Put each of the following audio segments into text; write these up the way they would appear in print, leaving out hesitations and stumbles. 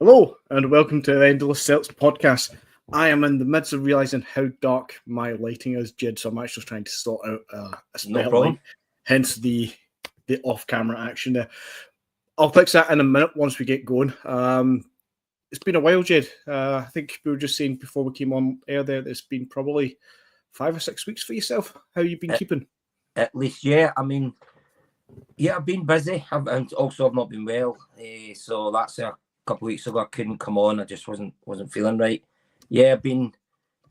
Hello, and welcome to the Endless Celts Podcast. I am in the midst of realising how dark my lighting is, Jed, so I'm actually trying to sort out a spare light, hence the off-camera action there. I'll fix that in a minute once we get going. It's been a while, Jed. I think we were just saying before we came on air there that it's been probably 5 or 6 weeks for yourself. How you been keeping? At least, yeah. I mean, yeah, I've been busy. I've not been well. So that's a couple of weeks ago. I couldn't come on. I just wasn't feeling right. Yeah, I've been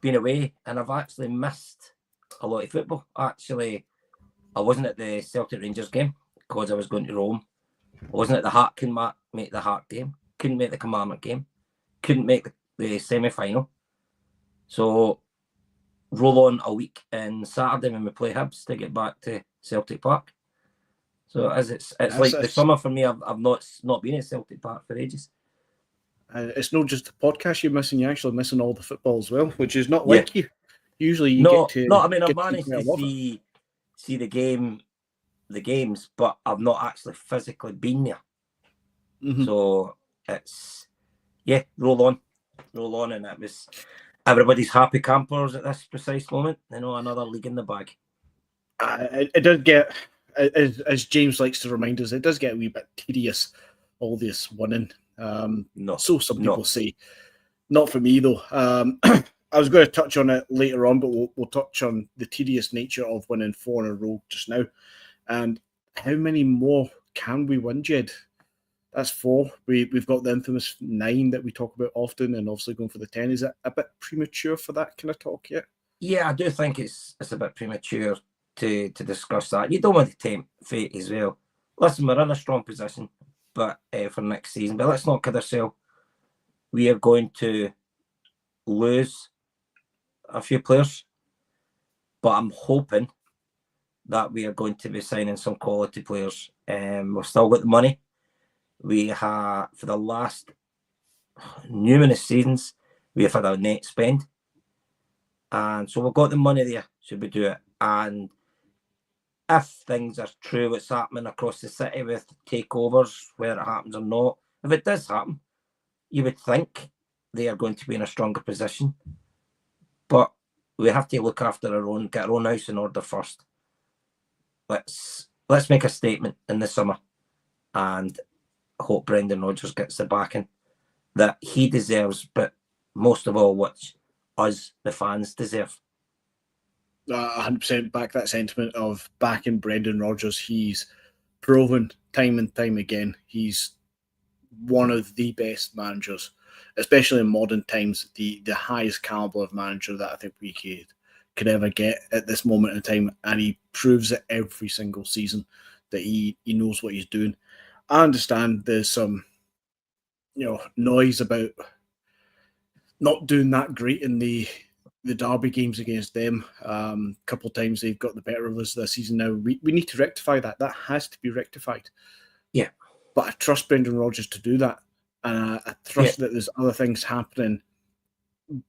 away, and I've actually missed a lot of football. Actually, I wasn't at the Celtic Rangers game because I was going to Rome. I wasn't at the Heart. Couldn't make the Heart game. Couldn't make the Kilmarnock game. Couldn't make the semi-final. So roll on a week and Saturday when we play Hibs to get back to Celtic Park. So as it's like the summer for me. I've not been at Celtic Park for ages. It's not just the podcast you're missing; you're actually missing all the football as well, which is not like you. Usually, you get to. No, I mean I've managed to see the games, but I've not actually physically been there. Mm-hmm. So it's roll on, and it was everybody's happy campers at this precise moment. Another league in the bag. It does get, as James likes to remind us, it does get a wee bit tedious. All this winning. So some people say. Not for me though. I was going to touch on it later on, but we'll touch on the tedious nature of winning 4 in a row just now. And how many more can we win, Jed? That's 4. We've got the infamous 9 that we talk about often, and obviously going for the 10. Is it a bit premature for that kind of talk yet? Yeah, I do think it's a bit premature to discuss that. You don't want to tempt fate as well. Listen, we're in a strong position, but for next season. But let's not kid ourselves. We are going to lose a few players, but I'm hoping that we are going to be signing some quality players. We've still got the money. We have, for the last numerous seasons, we have had a net spend. And so we've got the money there, should we do it. And if things are true, what's happening across the city with takeovers, whether it happens or not, if it does happen, you would think they are going to be in a stronger position. But we have to look after get our own house in order first. Let's make a statement in the summer and hope Brendan Rodgers gets the backing that he deserves, but most of all, what us, the fans, deserve. 100% back that sentiment of backing Brendan Rodgers. He's proven time and time again he's one of the best managers, especially in modern times, the highest caliber of manager that I think we could ever get at this moment in time, and he proves it every single season that he knows what he's doing. I understand there's some noise about not doing that great in the derby games against them. A couple of times they've got the better of us this season now. We need to rectify that. That has to be rectified. Yeah. But I trust Brendan Rodgers to do that. And I trust that there's other things happening,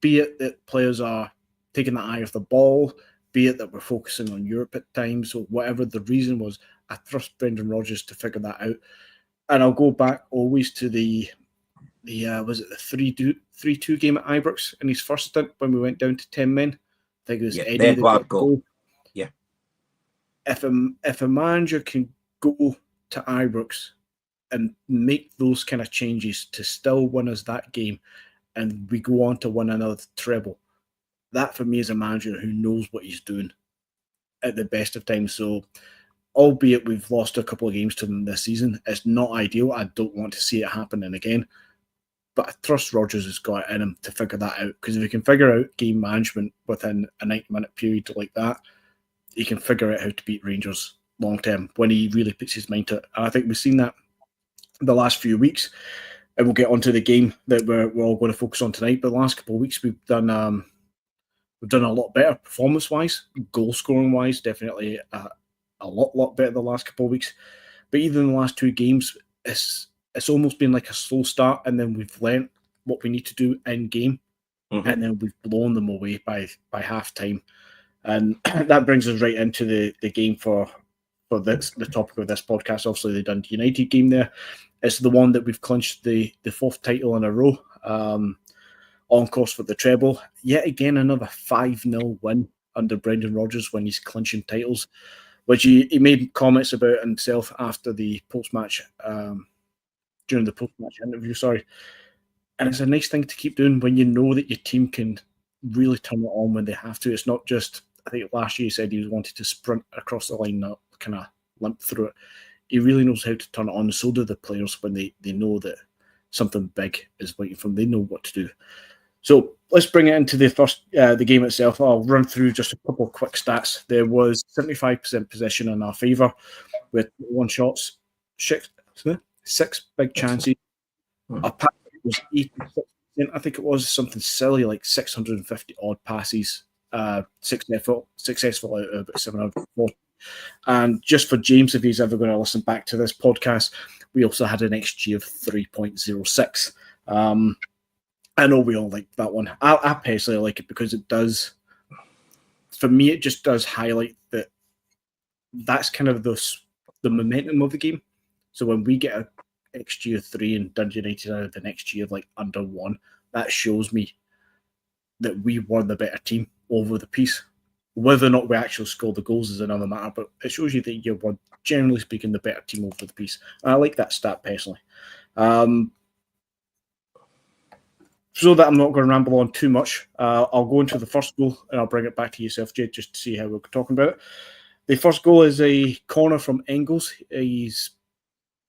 be it that players are taking the eye off the ball, be it that we're focusing on Europe at times, or whatever the reason was. I trust Brendan Rodgers to figure that out. And I'll go back always to the was it the 3-2 game at Ibrox in his first stint when we went down to 10 men. I think it was Eddie that got goal. Yeah. If a manager can go to Ibrox and make those kind of changes to still win us that game, and we go on to win another treble, that for me is a manager who knows what he's doing at the best of times. So, albeit we've lost a couple of games to them this season, it's not ideal. I don't want to see it happening again. But I trust Rodgers has got it in him to figure that out. Because if he can figure out game management within a 90-minute period like that, he can figure out how to beat Rangers long term when he really puts his mind to it. And I think we've seen that the last few weeks. And we'll get onto the game that we're all going to focus on tonight. But the last couple of weeks we've done a lot better performance-wise, goal-scoring-wise, definitely a lot better the last couple of weeks. But even in the last 2 games, it's almost been like a slow start, and then we've learnt what we need to do in game, and then we've blown them away by half time. And that brings us right into the game for for this, the topic of this podcast, obviously the Dundee United game there. It's the one that we've clinched the fourth title in a row, on course for the treble. Yet again, another 5-0 win under Brendan Rodgers when he's clinching titles, which he made comments about himself after the post-match, during the post-match interview, sorry. And it's a nice thing to keep doing when you know that your team can really turn it on when they have to. It's not just, I think last year he said he wanted to sprint across the line, not kind of limp through it. He really knows how to turn it on. So do the players when they know that something big is waiting for them. They know what to do. So let's bring it into the game itself. I'll run through just a couple of quick stats. There was 75% possession in our favour with 1 shots, 6 big chances. Our pass was 86%. I think it was something silly like 650 odd passes, successful out of about 740. And just for James, if he's ever going to listen back to this podcast, we also had an XG of 3.06. I know we all like that one. I personally like it because it does, for me, it just does highlight that that's kind of the momentum of the game. So when we get a XG of 3 and Dundee United out of the next year like under 1, that shows me that we were the better team over the piece. Whether or not we actually scored the goals is another matter, but it shows you that you were, generally speaking, the better team over the piece. And I like that stat personally. So that I'm not going to ramble on too much, I'll go into the first goal and I'll bring it back to yourself, Jade, just to see how we're talking about it. The first goal is a corner from Engels.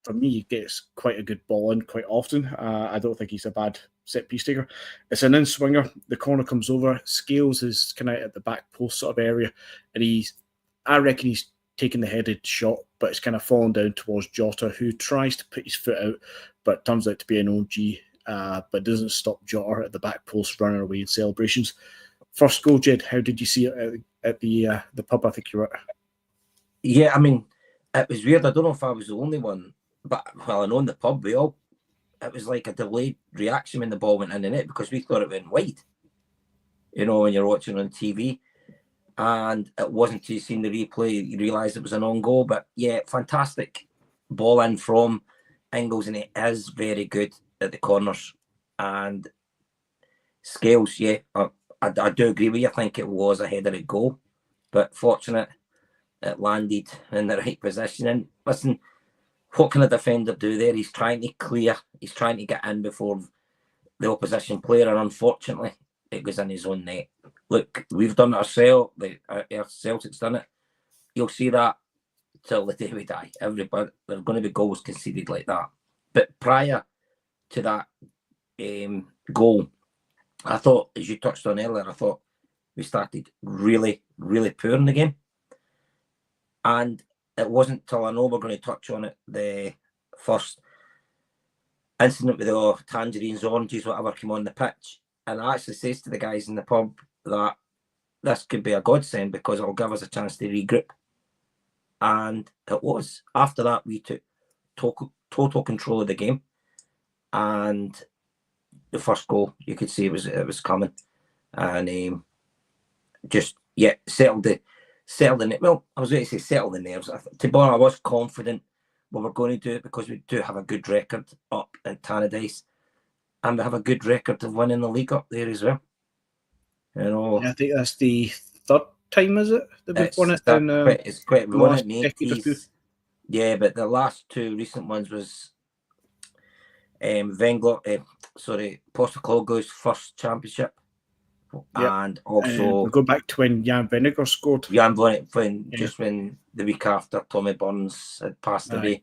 For me, he gets quite a good ball in quite often. I don't think he's a bad set-piece taker. It's an in-swinger. The corner comes over. Scales is kind of at the back post sort of area. And I reckon he's taking the headed shot, but it's kind of fallen down towards Jota, who tries to put his foot out, but turns out to be an OG, but doesn't stop Jota at the back post running away in celebrations. First goal, Jed, how did you see it at the pub I think you were at? Yeah, I mean, it was weird. I don't know if I was the only one, but I know in the pub, it was like a delayed reaction when the ball went in the net because we thought it went wide, when you're watching on TV. And it wasn't until you seen the replay, you realised it was an own goal. But yeah, fantastic ball in from Engels, and he is very good at the corners. And Scales, yeah, I do agree with you. I think it was a header at goal, but fortunate it landed in the right position. And listen, what can a defender do there? He's trying to clear. He's trying to get in before the opposition player, and unfortunately, it goes in his own net. Look, we've done it ourselves. Our Celtic's done it. You'll see that till the day we die. Everybody, there are going to be goals conceded like that. But prior to that goal, I thought, as you touched on earlier, I thought we started really, really poor in the game. And it wasn't till I know we're going to touch on it, the first incident with the tangerines, oranges, whatever came on the pitch. And I actually says to the guys in the pub that this could be a godsend because it'll give us a chance to regroup. And it was. After that, we took total control of the game. And the first goal, you could see it was coming. And settled the well, I was going to say settle the nerves. To be honest, I was confident we were going to do it because we do have a good record up in Tannadice, and we have a good record of winning the league up there as well. I think that's the third time, is it? That we've won it. It's quite. We won it in the 80s. Yeah, but the last two recent ones was Postecoglou's first championship. Yep. And also we go back to when Jan Vennegar scored. Just when the week after Tommy Burns had passed away.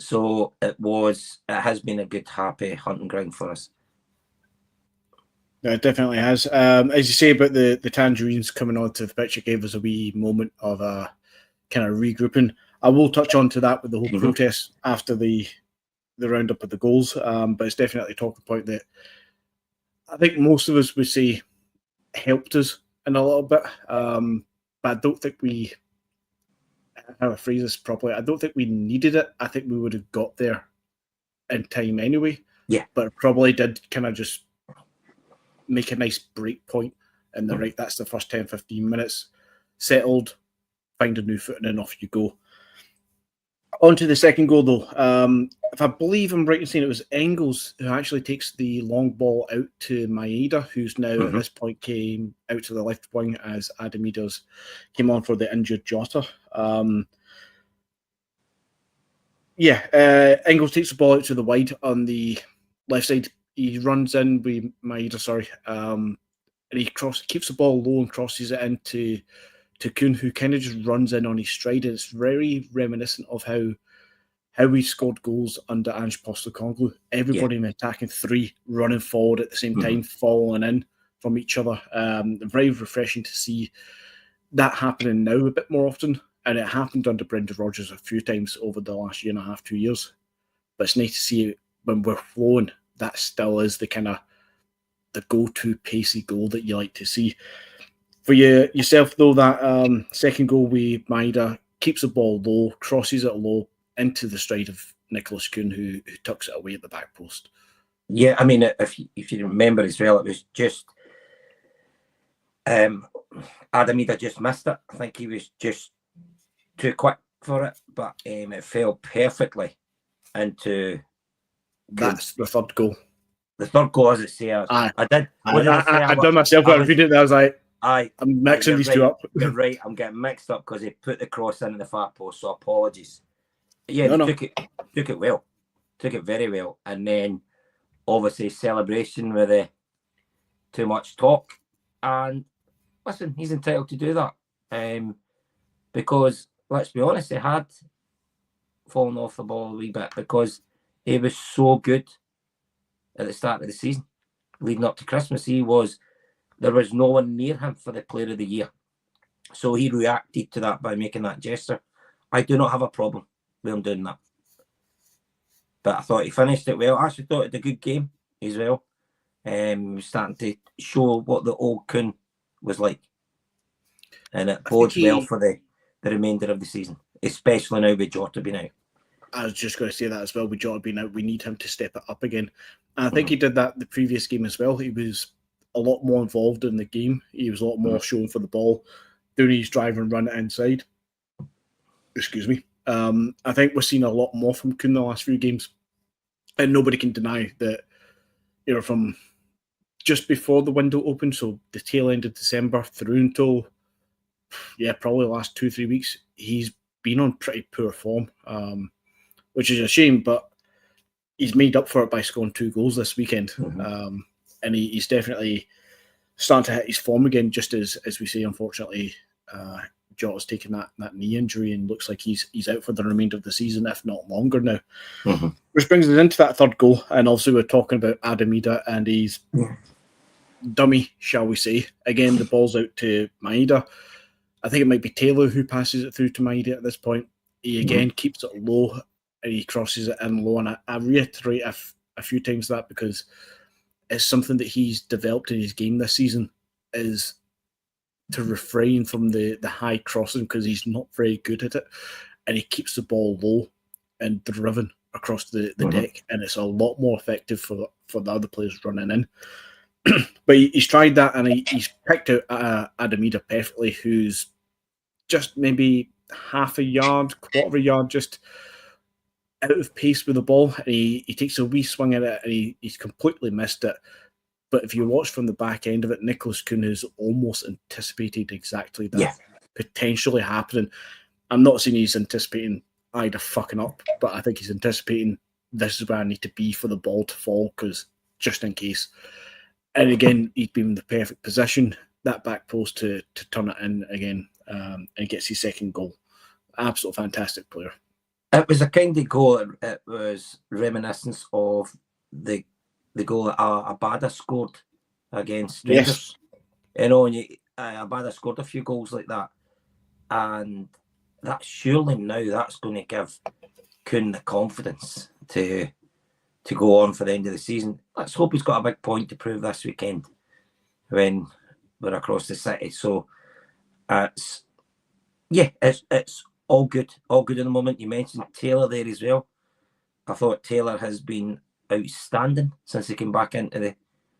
So it has been a good, happy hunting ground for us. Yeah, it definitely has. As you say about the tangerines coming onto the pitch, it gave us a wee moment of a kind of regrouping. I will touch on to that with the whole protest after the roundup of the goals, but it's definitely a talking point that I think most of us would say helped us in a little bit, but I don't think how to phrase this properly, I don't think we needed it. I think we would have got there in time anyway. Yeah. But it probably did kind of just make a nice break point in the right. That's the first 10, 15 minutes. Settled, find a new foot, and then off you go. On to the second goal, though. If I believe I'm right in saying it was Engels who actually takes the long ball out to Idah, who's now at this point came out to the left wing as Idah's came on for the injured Jota. Engels takes the ball out to the wide on the left side. He runs in with Idah, and he keeps the ball low and crosses it into Kuhn, who kind of just runs in on his stride. And it's very reminiscent of how we scored goals under Ange Postecoglou. Everybody in the attacking three running forward at the same time, following in from each other. Very refreshing to see that happening now a bit more often. And it happened under Brendan Rodgers a few times over the last year and a half, 2 years. But it's nice to see when we're flowing, that still is the kind of the go-to pacey goal that you like to see. For yourself, though, that second goal with Idah keeps the ball low, crosses it low into the stride of Nicholas Kuhn, who tucks it away at the back post. Yeah, I mean, if you remember as well, it was just Idah just missed it. I think he was just too quick for it, but it fell perfectly into. That's the third goal. The third goal, as it says. I did. I done myself when I read it. I was like, I'm mixing these two up. You're right. I'm getting mixed up because he put the cross into the far post. So apologies. Yeah, took it well. Took it very well. And then obviously celebration with the too much talk. And listen, he's entitled to do that. Because let's be honest, he had fallen off the ball a wee bit because he was so good at the start of the season, leading up to Christmas. There was no one near him for the Player of the Year. So he reacted to that by making that gesture. I do not have a problem with him doing that. But I thought he finished it well. I actually thought it was a good game as well. He was starting to show what the old Kuhn was like. And it bodes well for the remainder of the season, especially now with Jota being out. I was just going to say that as well. With Jota being out, we need him to step it up again. And I think he did that the previous game as well. He was a lot more involved in the game. He was a lot more showing for the ball, doing his drive and run inside. Excuse me. I think we're seeing a lot more from Kuhn the last few games. And nobody can deny that, from just before the window opened, so the tail end of December through until, probably the last 2-3 weeks, he's been on pretty poor form, which is a shame, but he's made up for it by scoring 2 goals this weekend. And he's definitely starting to hit his form again, just as we say, unfortunately, Jota's taken that knee injury and looks like he's out for the remainder of the season, if not longer now. Which brings us into that third goal, and obviously we're talking about Idah and his dummy, shall we say. Again, the ball's out to Idah. I think it might be Taylor who passes it through to Idah at this point. He again keeps it low and he crosses it in low, and I reiterate a few times that because it's something that he's developed in his game this season, is to refrain from the high crossing because he's not very good at it, and he keeps the ball low and driven across the deck, and it's a lot more effective for the other players running in. But he's tried that, and he's picked out Idah perfectly, who's just maybe half a yard, quarter of a yard, just out of pace with the ball, and he takes a wee swing at it, and he's completely missed it. But if you watch from the back end of it, Nicholas Kuhn has almost anticipated exactly that potentially happening. I'm not saying he's anticipating Idah fucking up, but I think he's anticipating this is where I need to be for the ball to fall, because just in case. And again, he's been in the perfect position, that back post to turn it in again, and gets his second goal. Absolute fantastic player. It was a kind of goal. It was reminiscence of the goal that Idah scored against Rangers. Yes. Idah scored a few goals like that, and that surely now that's going to give Kuhn the confidence to go on for the end of the season. Let's hope he's got a big point to prove this weekend when we're across the city. So it's all good in the moment. You mentioned Taylor there as well. I thought Taylor has been outstanding since he came back into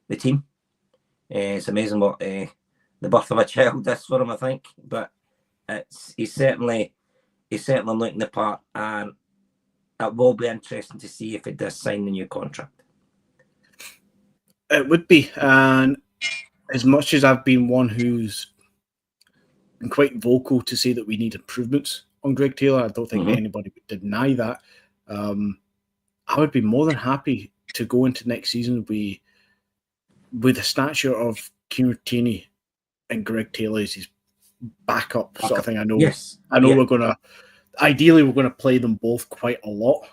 the team. It's amazing what the birth of a child is for him, I think. But he's certainly looking the part, and it will be interesting to see if he does sign the new contract. It would be, and as much as I've been one who's been quite vocal to say that we need improvements on Greg Taylor, I don't think anybody would deny that. I would be more than happy to go into next season with the stature of Kieran Tierney and Greg Taylor as his backup sort of thing. I know we're going to, ideally we're going to play them both quite a lot,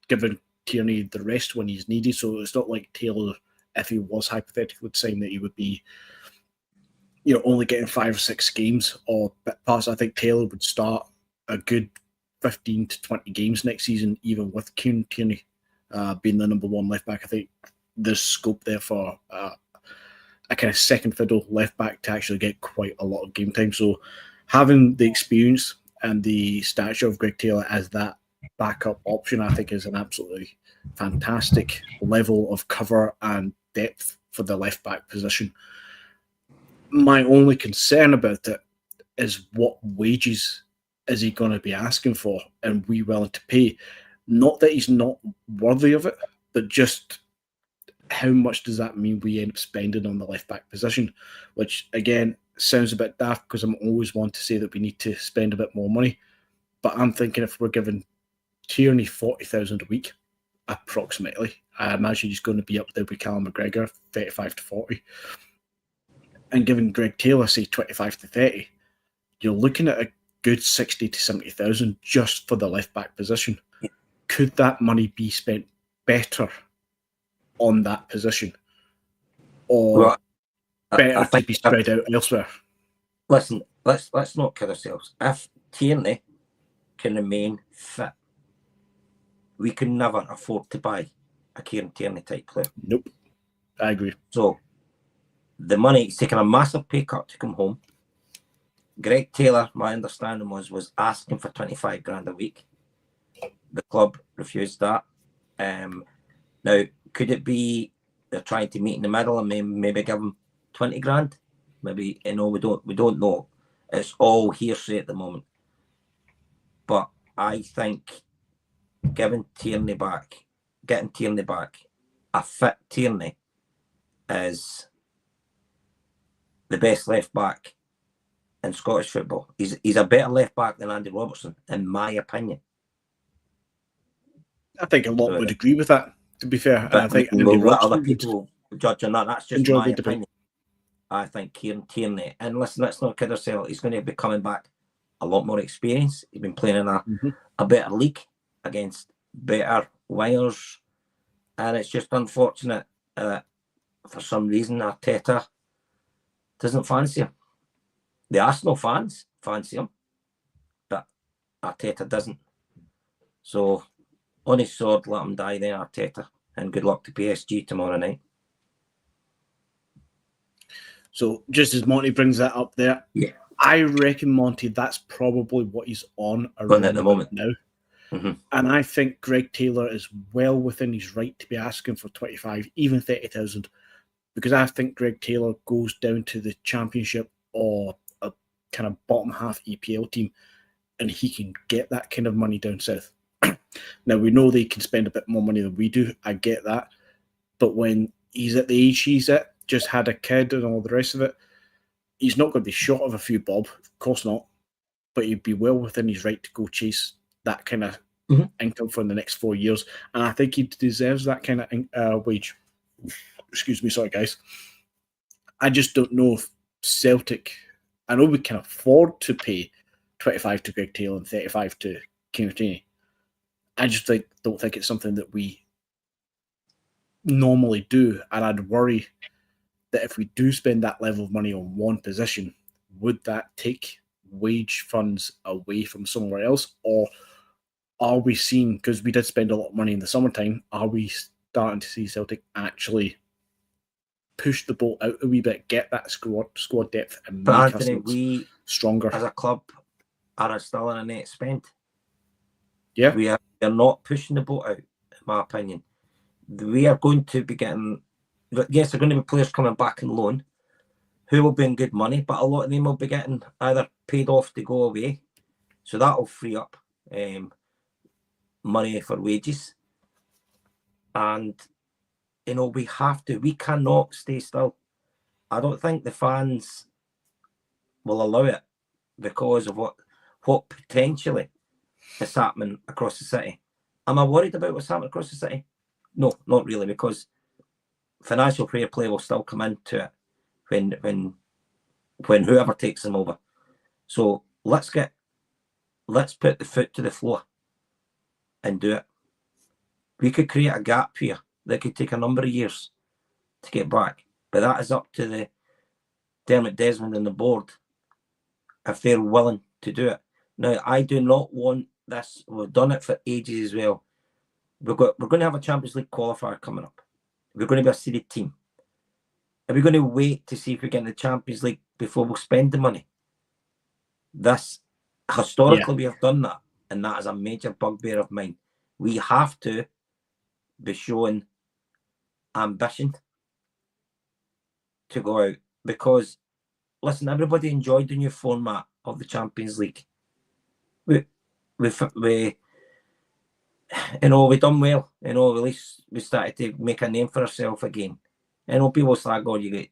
giving Tierney the rest when he's needed. So it's not like Taylor, if he was hypothetically saying that he would be, only getting 5 or 6 games or bit past. I think Taylor would start a good 15 to 20 games next season, even with Kieran Tierney being the number one left back. I think there's scope there for a kind of second fiddle left back to actually get quite a lot of game time. So having the experience and the stature of Greg Taylor as that backup option, I think is an absolutely fantastic level of cover and depth for the left back position. My only concern about it is what wages is he going to be asking for and we willing to pay? Not that he's not worthy of it, but just how much does that mean we end up spending on the left back position? Which again sounds a bit daft because I'm always one to say that we need to spend a bit more money. But I'm thinking if we're giving Tierney 40,000 a week, approximately, I imagine he's going to be up there with Callum McGregor, 35 to 40. And giving Greg Taylor, say, 25 to 30, you're looking at a good 60 to 70,000 just for the left back position. Could that money be spent better on that position, or better to be spread out elsewhere? Listen, let's not kid ourselves. If Tierney can remain fit, we can never afford to buy a Kieran Tierney type player. Nope, I agree. So the money, he's taking a massive pay cut to come home. Greg Taylor, my understanding was asking for 25 grand a week. The club refused that. Now, could it be they're trying to meet in the middle and maybe give him 20 grand? Maybe, we don't know. It's all hearsay at the moment. But I think getting Tierney back, a fit Tierney is the best left back in Scottish football. He's a better left back than Andy Robertson, in my opinion. I think a lot would agree with that, to be fair. But I think we'll let other people judge on that. That's just my opinion. Debate. I think Kieran Tierney, and listen, let's not kid ourselves, he's going to be coming back a lot more experience. He's been playing in a better league against better wingers, and it's just unfortunate for some reason Arteta doesn't fancy him. The Arsenal fans fancy him, but Arteta doesn't. So on his sword, let him die there, Arteta, and good luck to PSG tomorrow night. So just as Monty brings that up there, I reckon, Monty, that's probably what he's on around at the moment now. And I think Greg Taylor is well within his right to be asking for 25, even 30,000, because I think Greg Taylor goes down to the Championship or a kind of bottom half EPL team, and he can get that kind of money down south. Now, we know they can spend a bit more money than we do. I get that. But when he's at the age he's at, just had a kid and all the rest of it, he's not going to be short of a few bob. Of course not. But he'd be well within his right to go chase that kind of income for the next 4 years. And I think he deserves that kind of wage. Excuse me, sorry, guys. I just don't know if Celtic, I know we can afford to pay 25 to Greg Taylor and 35 to Kieran Tierney. I just don't think it's something that we normally do. And I'd worry that if we do spend that level of money on one position, would that take wage funds away from somewhere else? Or are we seeing, because we did spend a lot of money in the summertime, are we starting to see Celtic actually push the boat out a wee bit, get that squad depth, and make Anthony, we stronger as a club are still in a net spend? Yeah. We are not pushing the boat out, in my opinion. We are going to be getting, yes, there are going to be players coming back on loan who will be in good money, but a lot of them will be getting either paid off to go away. So that will free up money for wages. And, we cannot stay still. I don't think the fans will allow it because of what potentially is happening across the city. Am I worried about what's happening across the city? No, not really, because financial fair play will still come into it when whoever takes them over. So let's put the foot to the floor and do it. We could create a gap here that could take a number of years to get back, but that is up to the Dermot Desmond and the board if they're willing to do it. Now, I do not want this. We've done it for ages as well. We're going to have a Champions League qualifier coming up. We're going to be a seeded team. Are we going to wait to see if we get in the Champions League before we'll spend the money? Historically, we have done that, and that is a major bugbear of mine. We have to be showing ambition to go out, because, listen, everybody enjoyed the new format of the Champions League. We done well. At least we started to make a name for ourselves again. People start going,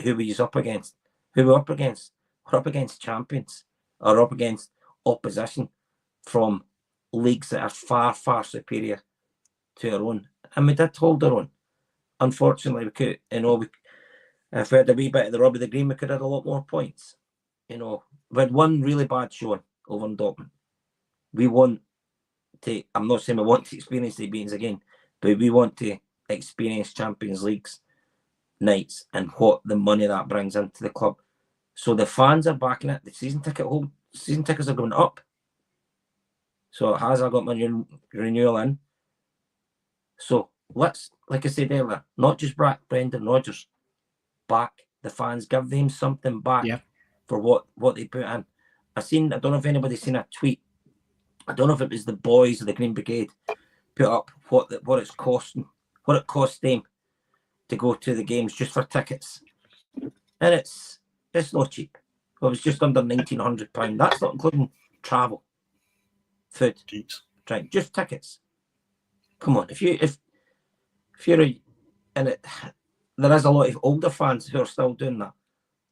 who were you up against? Who were up against? We're up against champions, or up against opposition from leagues that are far, far superior to our own. And we did hold our own. Unfortunately, we could, if we had a wee bit of the rub of the green, we could have had a lot more points. We had one really bad showing over in Dortmund. I'm not saying we want to experience the beatings again, but we want to experience Champions Leagues nights and what the money that brings into the club. So the fans are backing it. The season tickets are going up. So I got my renewal in. So let's, like I said earlier, not just back Brendan Rodgers, back the fans, give them something back for what they put in. I don't know if anybody's seen a tweet. I don't know if it was the Bhoys or the Green Brigade put up what it's costing, what it cost them to go to the games just for tickets. And it's not cheap. It was just under £1,900. That's not including travel, food, right? Just tickets. Come on, if you're there is a lot of older fans who are still doing that.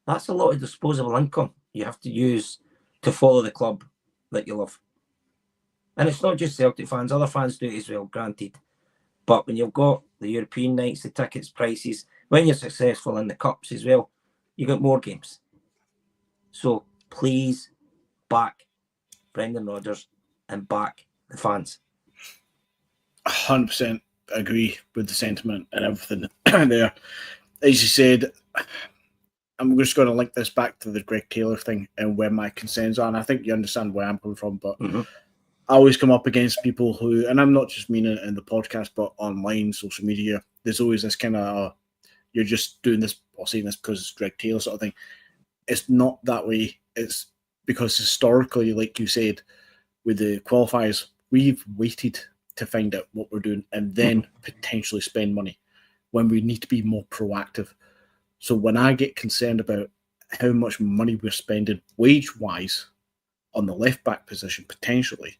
That's a lot of disposable income you have to use to follow the club that you love. And it's not just Celtic fans, other fans do it as well, granted. But when you've got the European nights, the tickets prices, when you're successful in the cups as well, you got more games. So please back Brendan Rodgers and back the fans. 100% agree with the sentiment and everything there. As you said, I'm just going to link this back to the Greg Taylor thing and where my concerns are. And I think you understand where I'm coming from, but I always come up against people who, and I'm not just meaning it in the podcast, but online, social media, there's always this kind of, you're just doing this or saying this because it's Greg Taylor sort of thing. It's not that way. It's because historically, like you said, with the qualifiers, we've waited to find out what we're doing and then potentially spend money when we need to be more proactive. So when I get concerned about how much money we're spending wage-wise on the left-back position, potentially,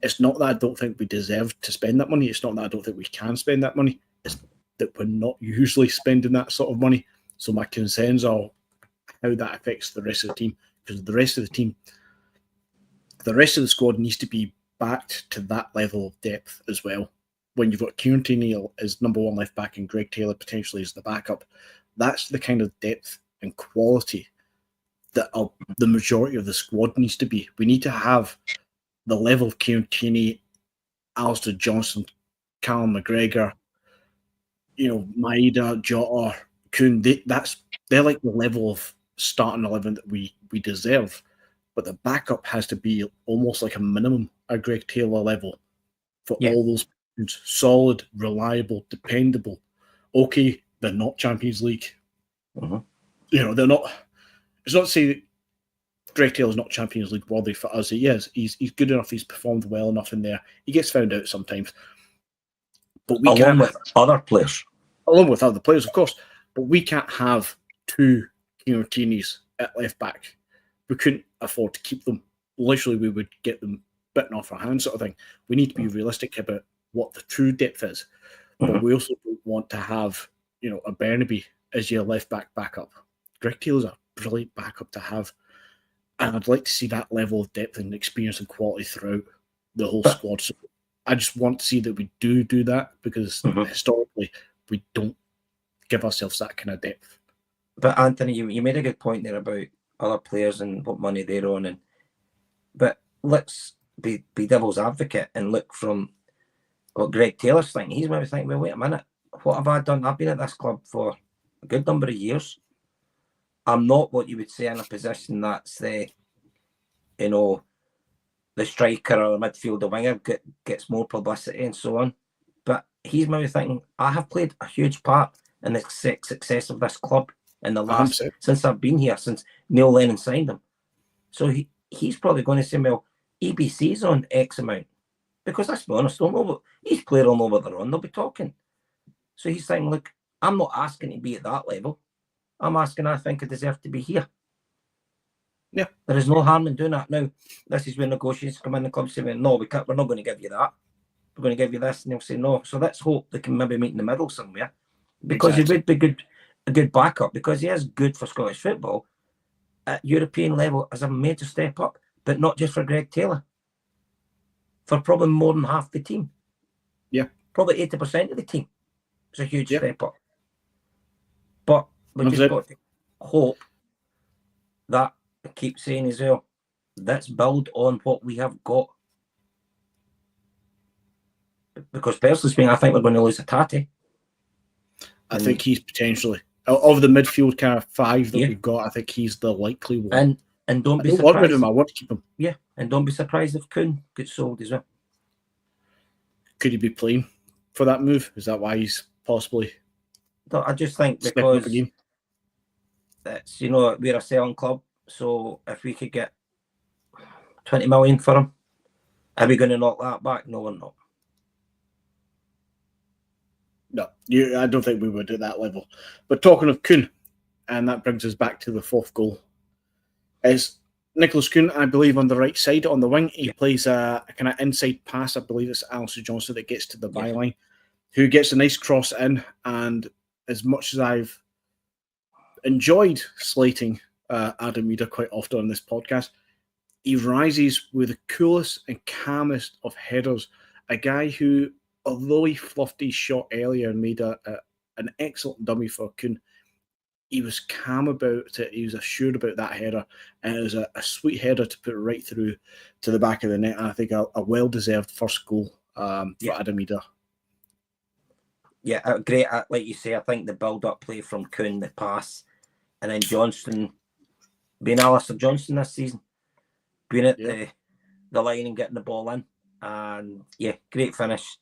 it's not that I don't think we deserve to spend that money. It's not that I don't think we can spend that money. It's that we're not usually spending that sort of money. So my concerns are how that affects the rest of the team, because the rest of the squad needs to be backed to that level of depth as well. When you've got Kieran Tierney as number one left back and Greg Taylor potentially as the backup, that's the kind of depth and quality that the majority of the squad needs to be. We need to have the level of Kieran Tierney, Alistair Johnson, Callum McGregor, Idah, Jota, Kuhn. They're like the level of starting 11 that we deserve. But the backup has to be almost like a minimum at Greg Taylor level for all those positions. Solid, reliable, dependable. Okay, they're not Champions League. They're not. It's not to say that Greg Taylor's not Champions League worthy for us. He is. He's good enough. He's performed well enough in there. He gets found out sometimes. But along with other players, of course. But we can't have two Kieran Tierneys at left back. We couldn't afford to keep them. Literally, we would get them bitten off our hands sort of thing. We need to be realistic about what the true depth is, but we also don't want to have, a Burnaby as your left backup. Greg Taylor's a brilliant backup to have, and I'd like to see that level of depth and experience and quality throughout the whole squad. So I just want to see that we do that, because historically we don't give ourselves that kind of depth. But Anthony, you made a good point there about other players and what money they're on, but let's be devil's advocate and look from what Greg Taylor's thinking. He's maybe thinking, well, wait a minute, what have I done? I've been at this club for a good number of years. I'm not what you would say in a position that's the striker or midfielder winger gets more publicity and so on. But he's maybe thinking, I have played a huge part in the success of this club in the last, since I've been here, since Neil Lennon signed him. So he's probably going to say, well, EBC's on X amount. Because let's be honest, each player will know what they're on, they'll be talking. So he's saying, look, I'm not asking to be at that level. I'm asking, I think I deserve to be here. Yeah. There is no harm in doing that. Now, this is where negotiations come in. The club say, no, we're not going to give you that. We're going to give you this. And they'll say no. So let's hope they can maybe meet in the middle somewhere. Because he would be a good backup, because he is good for Scottish football at European level as a major step up, but not just for Greg Taylor. For probably more than half the team. Yeah. Probably 80% of the team. It's a huge step up. But we just got to hope that, I keep saying as well, let's build on what we have got. Because personally speaking, I think we're going to lose a Tatty. I think he's potentially, of the midfield kind of five that we've got, I think he's the likely one. And don't be surprised. I don't want rid of him, I want to keep him. Yeah, and don't be surprised if Kuhn gets sold as well. Could he be playing for that move? Is that why he's possibly? No, I just think because it's, we're a selling club, so if we could get 20 million for him, are we going to knock that back? No, we're not. No, I don't think we would at that level. But talking of Kuhn, and that brings us back to the fourth goal, is Nicholas Kuhn, I believe, on the right side, on the wing. He plays a kind of inside pass. I believe it's Alistair Johnson that gets to the byline, who gets a nice cross in. And as much as I've enjoyed slating Adam Idah quite often on this podcast, he rises with the coolest and calmest of headers. A guy who, although he fluffed his shot earlier and made an excellent dummy for Kuhn, he was calm about it. He was assured about that header, and it was a sweet header to put right through to the back of the net. And I think a well-deserved first goal for Adam Idah. Yeah, great. Like you say, I think the build-up play from Kuhn, the pass, and then Johnston, being Alistair Johnston this season, being at the line and getting the ball in. And great finish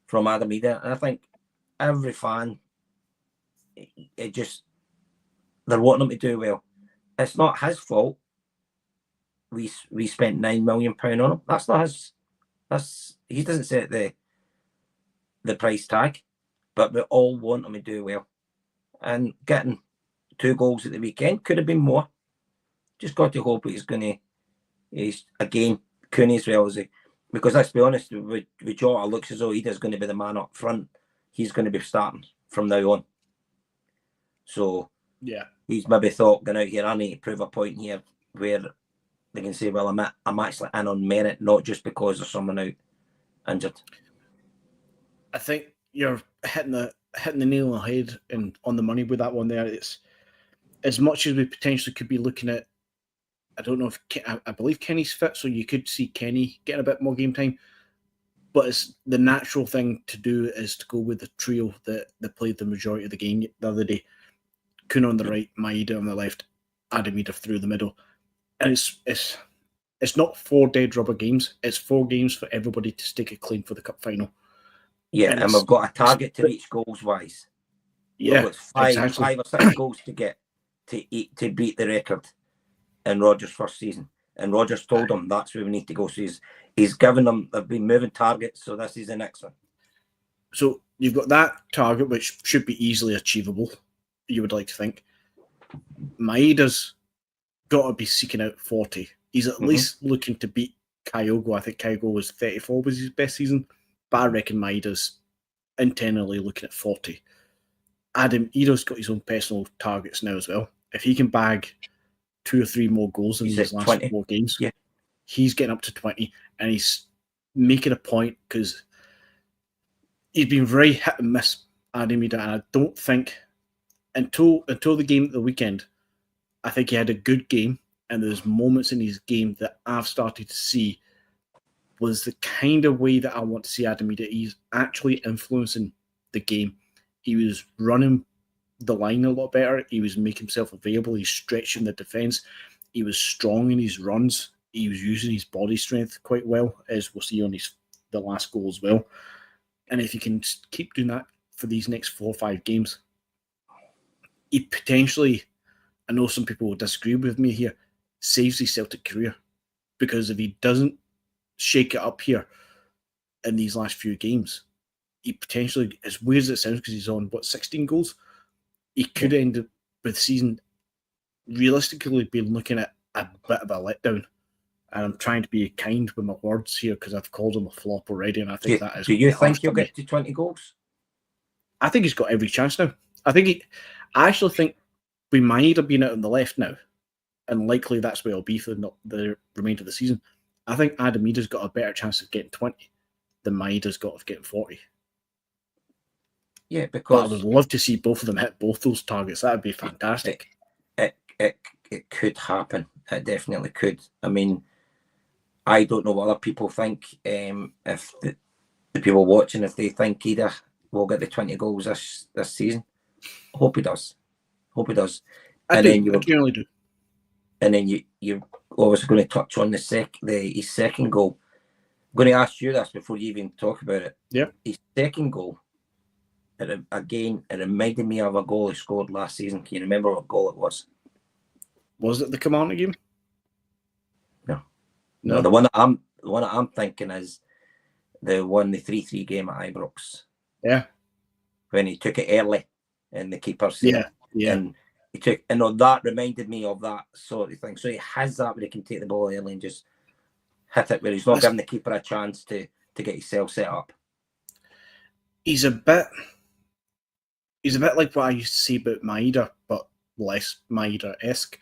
from Adam Idah. And I think every fan, they're wanting him to do well. It's not his fault. We spent £9 million on him. That's not his. He doesn't set the price tag, but we all want him to do well. And getting 2 goals at the weekend could have been more. Just got to hope he's again Kuhn as well as he. Because let's be honest, with Jota, it looks as though Idah's going to be the man up front. He's going to be starting from now on. So he's maybe thought, going out here, I need to prove a point here where they can say, well, I'm actually in on merit, not just because there's someone out injured. I think you're hitting the nail on the head and on the money with that one there. It's as much as we potentially could be looking at. I don't know if I believe Kenny's fit, so you could see Kenny getting a bit more game time. But it's the natural thing to do is to go with the trio that played the majority of the game the other day. Kuhn on the right, Idah on the left, Adam Idah through the middle. And it's not 4 dead rubber games. It's 4 games for everybody to stick it clean for the cup final. Yeah, and we've got a target to reach goals wise. Yeah, we've got 5 or 6 goals to get to beat the record in Rodgers' first season. And Rodgers told them that's where we need to go. So he's given them, they've been moving targets, so this is the next one. So you've got that target, which should be easily achievable, you would like to think. Maedah's got to be seeking out 40. He's at least looking to beat Kyogo. I think Kyogo was 34 was his best season, but I reckon Maida's internally looking at 40. Idah's got his own personal targets now as well. If he can bag 2 or 3 more goals in these last 20. 4 games, yeah, he's getting up to 20, and he's making a point because he's been very hit and miss, Adam Idah, and I don't think until the game at the weekend, I think he had a good game, and there's moments in his game that I've started to see was the kind of way that I want to see Adam Idah. He's actually influencing the game. He was running the line a lot better. He was making himself available. He's stretching the defence. He was strong in his runs. He was using his body strength quite well, as we'll see on the last goal as well. And if he can keep doing that for these next 4 or 5 games, he potentially, I know some people will disagree with me here, saves his Celtic career. Because if he doesn't shake it up here in these last few games, he potentially, as weird as it sounds because he's on, 16 goals? He could end up with the season realistically being looking at a bit of a letdown. And I'm trying to be kind with my words here because I've called him a flop already, and I think that is. Do you think he'll get to 20 goals? I think he's got every chance now. I actually think we might have been out on the left now, and likely that's where he'll be for the remainder of the season. I think Adam Idah's got a better chance of getting 20 than Maidah's got of getting 40. Yeah, because but I would love to see both of them hit both those targets. That would be fantastic. It could happen. It definitely could. I mean, I don't know what other people think. If the people watching, if they think Idah will get the 20 goals this season, hope he does. I generally do. And then you're obviously going to touch on his second goal. I'm going to ask you this before you even talk about it. Yeah. His second goal, it reminded me of a goal he scored last season. Can you remember what goal it was? Was it the Kilmarnock game? No. The one that I'm thinking is the 3-3 game at Ibrox. Yeah. When he took it early and the keeper saved. Yeah. And he took, that reminded me of that sort of thing. So he has that where he can take the ball early and just hit it where he's not giving the keeper a chance to get himself set up. He's a bit like what I used to say about Idah, but less Idah-esque.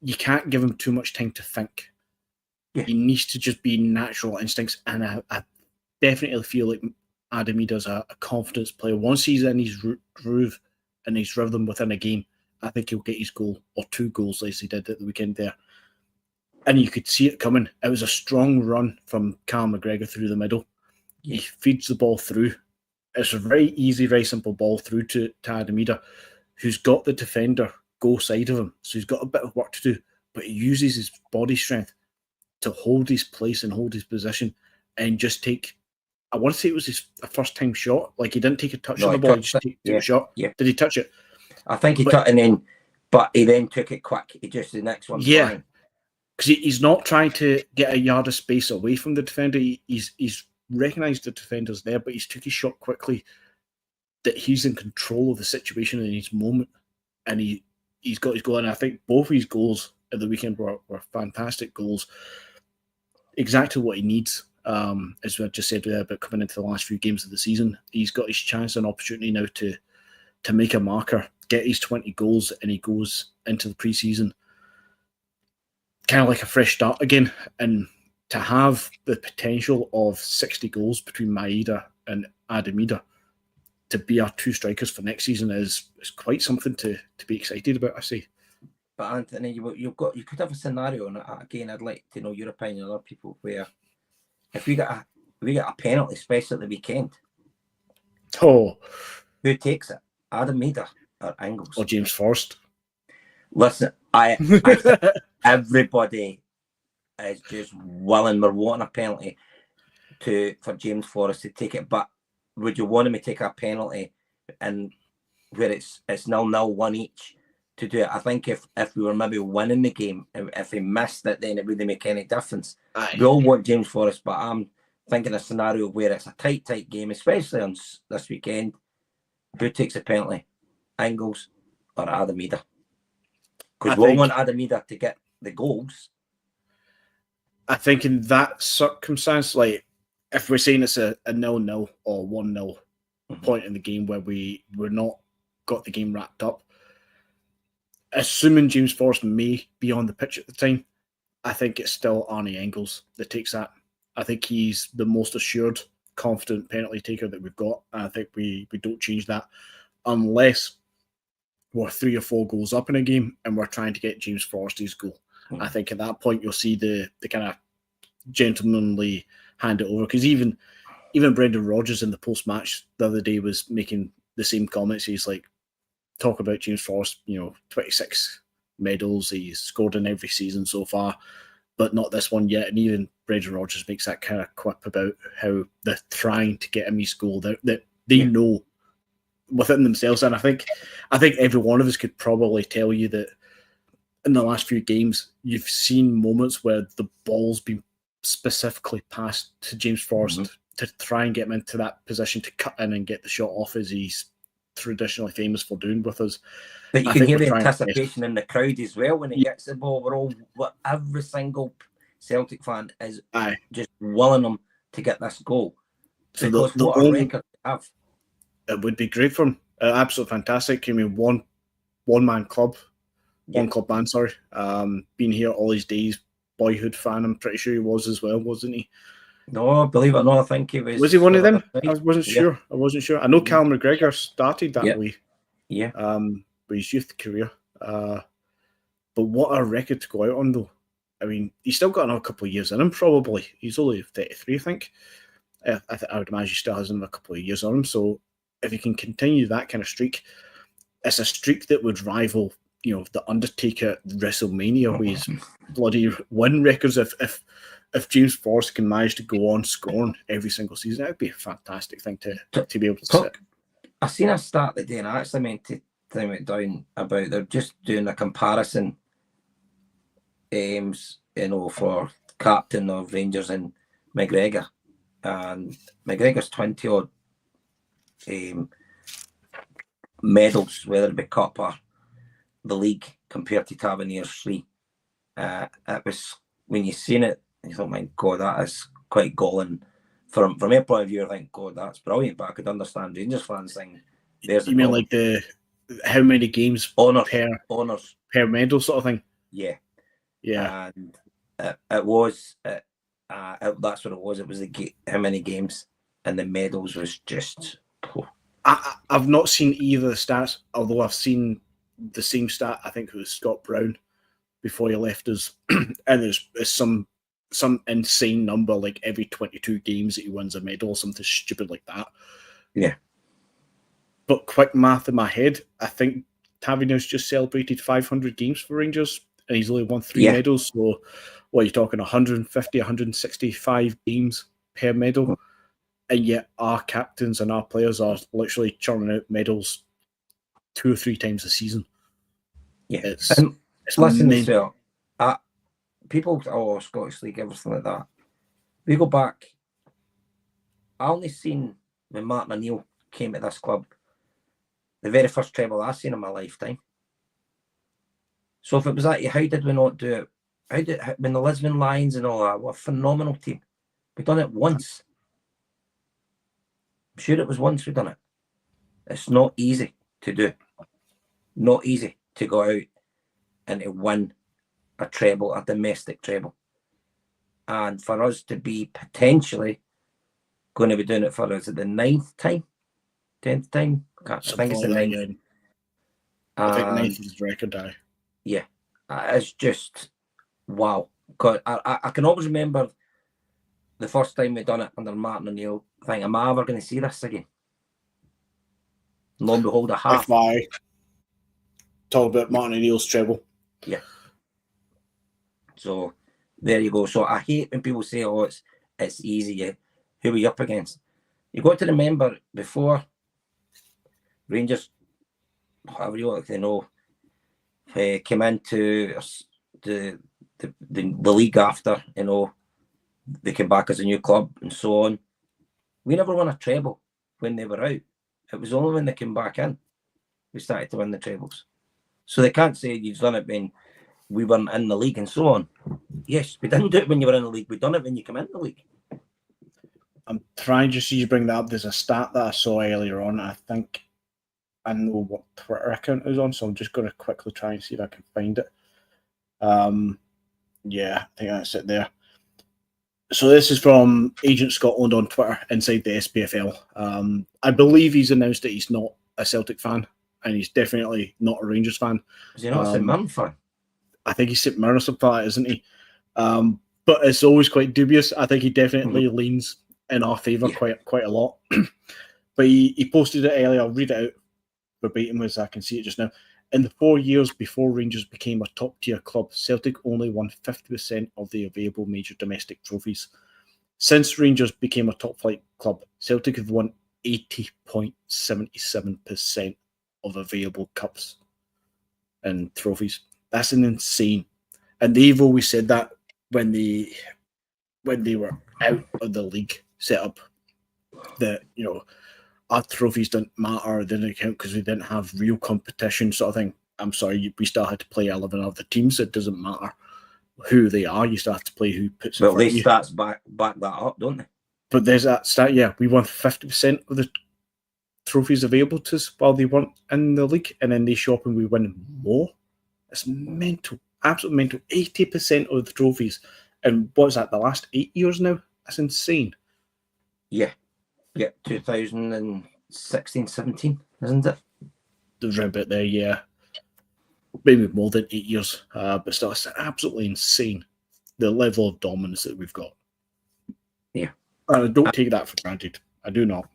You can't give him too much time to think. Yeah. He needs to just be natural instincts, and I definitely feel like Adam Idah's a confidence player. Once he's in his groove and his rhythm within a game, I think he'll get his goal or 2 goals as he did at the weekend there. And you could see it coming. It was a strong run from Callum McGregor through the middle. He feeds the ball through. It's a very easy, very simple ball through to Adam Idah, who's got the defender go side of him. So he's got a bit of work to do, but he uses his body strength to hold his place and hold his position and just take, I want to say it was his first time shot. Like he didn't take a touch on the ball, he just took a shot. Yeah. Did he touch it? I think he took it but he then took it quick. He just, the next one. Yeah. Because he's not trying to get a yard of space away from the defender. He's recognised the defender's there, but he's took his shot quickly, that he's in control of the situation in his moment. And he's got his goal. And I think both his goals at the weekend were fantastic goals. Exactly what he needs. As I just said there about coming into the last few games of the season, he's got his chance and opportunity now to make a marker, get his 20 goals, and he goes into the pre-season kind of like a fresh start again. And to have the potential of 60 goals between Idah and Adam Idah to be our 2 strikers for next season is quite something to be excited about, I say. But Anthony, you could have a scenario, and again, I'd like to know your opinion on other people, where if we get a penalty, especially at the weekend, who takes it? Adam Idah or Angles? Or James Forrest? Listen, I think everybody is just willing. We're wanting a penalty for James Forrest to take it, but would you want him to take a penalty and where it's 0-0, 1 each to do it? I think if we were maybe winning the game, if he missed it, then it wouldn't make any difference. We all want James Forrest, but I'm thinking a scenario where it's a tight game, especially on this weekend. Who takes a penalty? Angles or Adam Idah? Because we all want Adam Idah to get the goals. I think in that circumstance, like if we're saying it's a 0-0 or 1-0 point in the game where we're not got the game wrapped up, assuming James Forrest may be on the pitch at the time, I think it's still Arnie Engels that takes that. I think he's the most assured, confident penalty taker that we've got. And I think we don't change that unless we're 3 or 4 goals up in a game and we're trying to get James Forrest his goal. I think at that point you'll see the kind of gentlemanly hand it over, because even Brendan Rodgers in the post-match the other day was making the same comments. He's like, talk about James Forrest, 26 medals, he's scored in every season so far, but not this one yet. And even Brendan Rodgers makes that kind of quip about how they're trying to get him his goal, that they know within themselves. And I think every one of us could probably tell you that in the last few games, you've seen moments where the ball's been specifically passed to James Forrest to try and get him into that position to cut in and get the shot off, as he's traditionally famous for doing with us. But you can hear the anticipation in the crowd as well when he gets the ball. Every single Celtic fan is just willing him to get this goal. So because what a record they have. It would be great for him. Absolutely fantastic. I mean, one man club. One club band, sorry. Been here all his days, boyhood fan. I'm pretty sure he was as well, wasn't he? No, believe it or not, I think he was. Was he one of them? I wasn't sure. I know Cal McGregor started that way. Yeah. With his youth career. But what a record to go out on, though. I mean, he's still got another couple of years in him, probably. He's only 33, I think. I would imagine he still has another couple of years on him. So if he can continue that kind of streak, it's a streak that would rival the Undertaker at WrestleMania with his bloody win records. If James Forrest can manage to go on scoring every single season, that would be a fantastic thing to be able to sit. I seen a stat today, and I actually meant to time it down about they're just doing a comparison for captain of Rangers and McGregor. And McGregor's 20 odd medals, whether it be cup or the league, compared to Tavernier's 3. It was, when you seen it, you thought, my God, that is quite galling. From my point of view, I think, God, that's brilliant. But I could understand Rangers fans saying, "There's." You mean like the how many games honours per medal sort of thing? Yeah. And it was that's what it was. It was how many games, and the medals was just. I've not seen either of the stats, although I've seen the same stat. I think it was Scott Brown before he left us, and there's some insane number, like every 22 games that he wins a medal or something stupid like that. Yeah. But quick math in my head, I think Tavernier's just celebrated 500 games for Rangers, and he's only won 3 medals. So, what are you talking, 150, 165 games per medal? And yet our captains and our players are literally churning out medals 2 or 3 times a season. Yeah. It's listen as well. People, Scottish League, everything like that. We go back. I only seen when Martin O'Neill came to this club, the very first treble I seen in my lifetime. So if it was that, how did we not do it? When the Lisbon Lions and all that, what a phenomenal team. We've done it once. I'm sure it was once we've done it. It's not easy to do. Not easy to go out and to win a treble, a domestic treble. And for us to be potentially going to be doing it for us at the 9th time, 10th time, I think it's the 9th. I think 9th is the record. Yeah, it's just wow. Because I can always remember the first time we done it under Martin O'Neill. I think, am I ever going to see this again? Lo and behold, I have. If I talk about Martin O'Neill's treble. Yeah. So there you go. So I hate when people say, "Oh, it's easy." Who are you up against? You got to remember, before Rangers, however you like to know, came into the league after, they came back as a new club and so on. We never won a treble when they were out. It was only when they came back in we started to win the trebles. So they can't say you've done it when we weren't in the league and so on. Yes, we didn't do it when you were in the league. We done it when you come in the league. I'm trying to see you bring that up. There's a stat that I saw earlier on. I think I know what Twitter account it was on, so I'm just going to quickly try and see if I can find it. Yeah, I think that's it there. So this is from Agent Scotland on Twitter inside the SPFL. I believe he's announced that he's not a Celtic fan, and he's definitely not a Rangers fan. Is he not a St Mirren fan? I think he's St Mirren or something like that, isn't he? But it's always quite dubious. I think he definitely leans in our favour quite a lot. But he posted it earlier. I'll read it out verbatim as I can see it just now. In the 4 years before Rangers became a top-tier club, Celtic only won 50% of the available major domestic trophies. Since Rangers became a top-flight club, Celtic have won 80.77% of available cups and trophies. That's an insane. And they've always said that when they were out of the league setup, that, you know, our trophies didn't matter, they didn't count because we didn't have real competition sort of thing. I'm sorry, we still had to play 11 other teams. It doesn't matter who they are. You still have to play who puts in front of you. Well, they stats back that up, don't they? But there's that stat, yeah. We won 50% of the trophies available to us while they weren't in the league, and then they show up and we win more. It's mental, absolutely mental. 80% of the trophies. And what's that, the last 8 years now? That's insane. Yeah, 2016, 17, isn't it? There's a bit there, yeah. Maybe more than 8 years, but still, it's absolutely insane, the level of dominance that we've got. Yeah. And I don't take that for granted. I do not.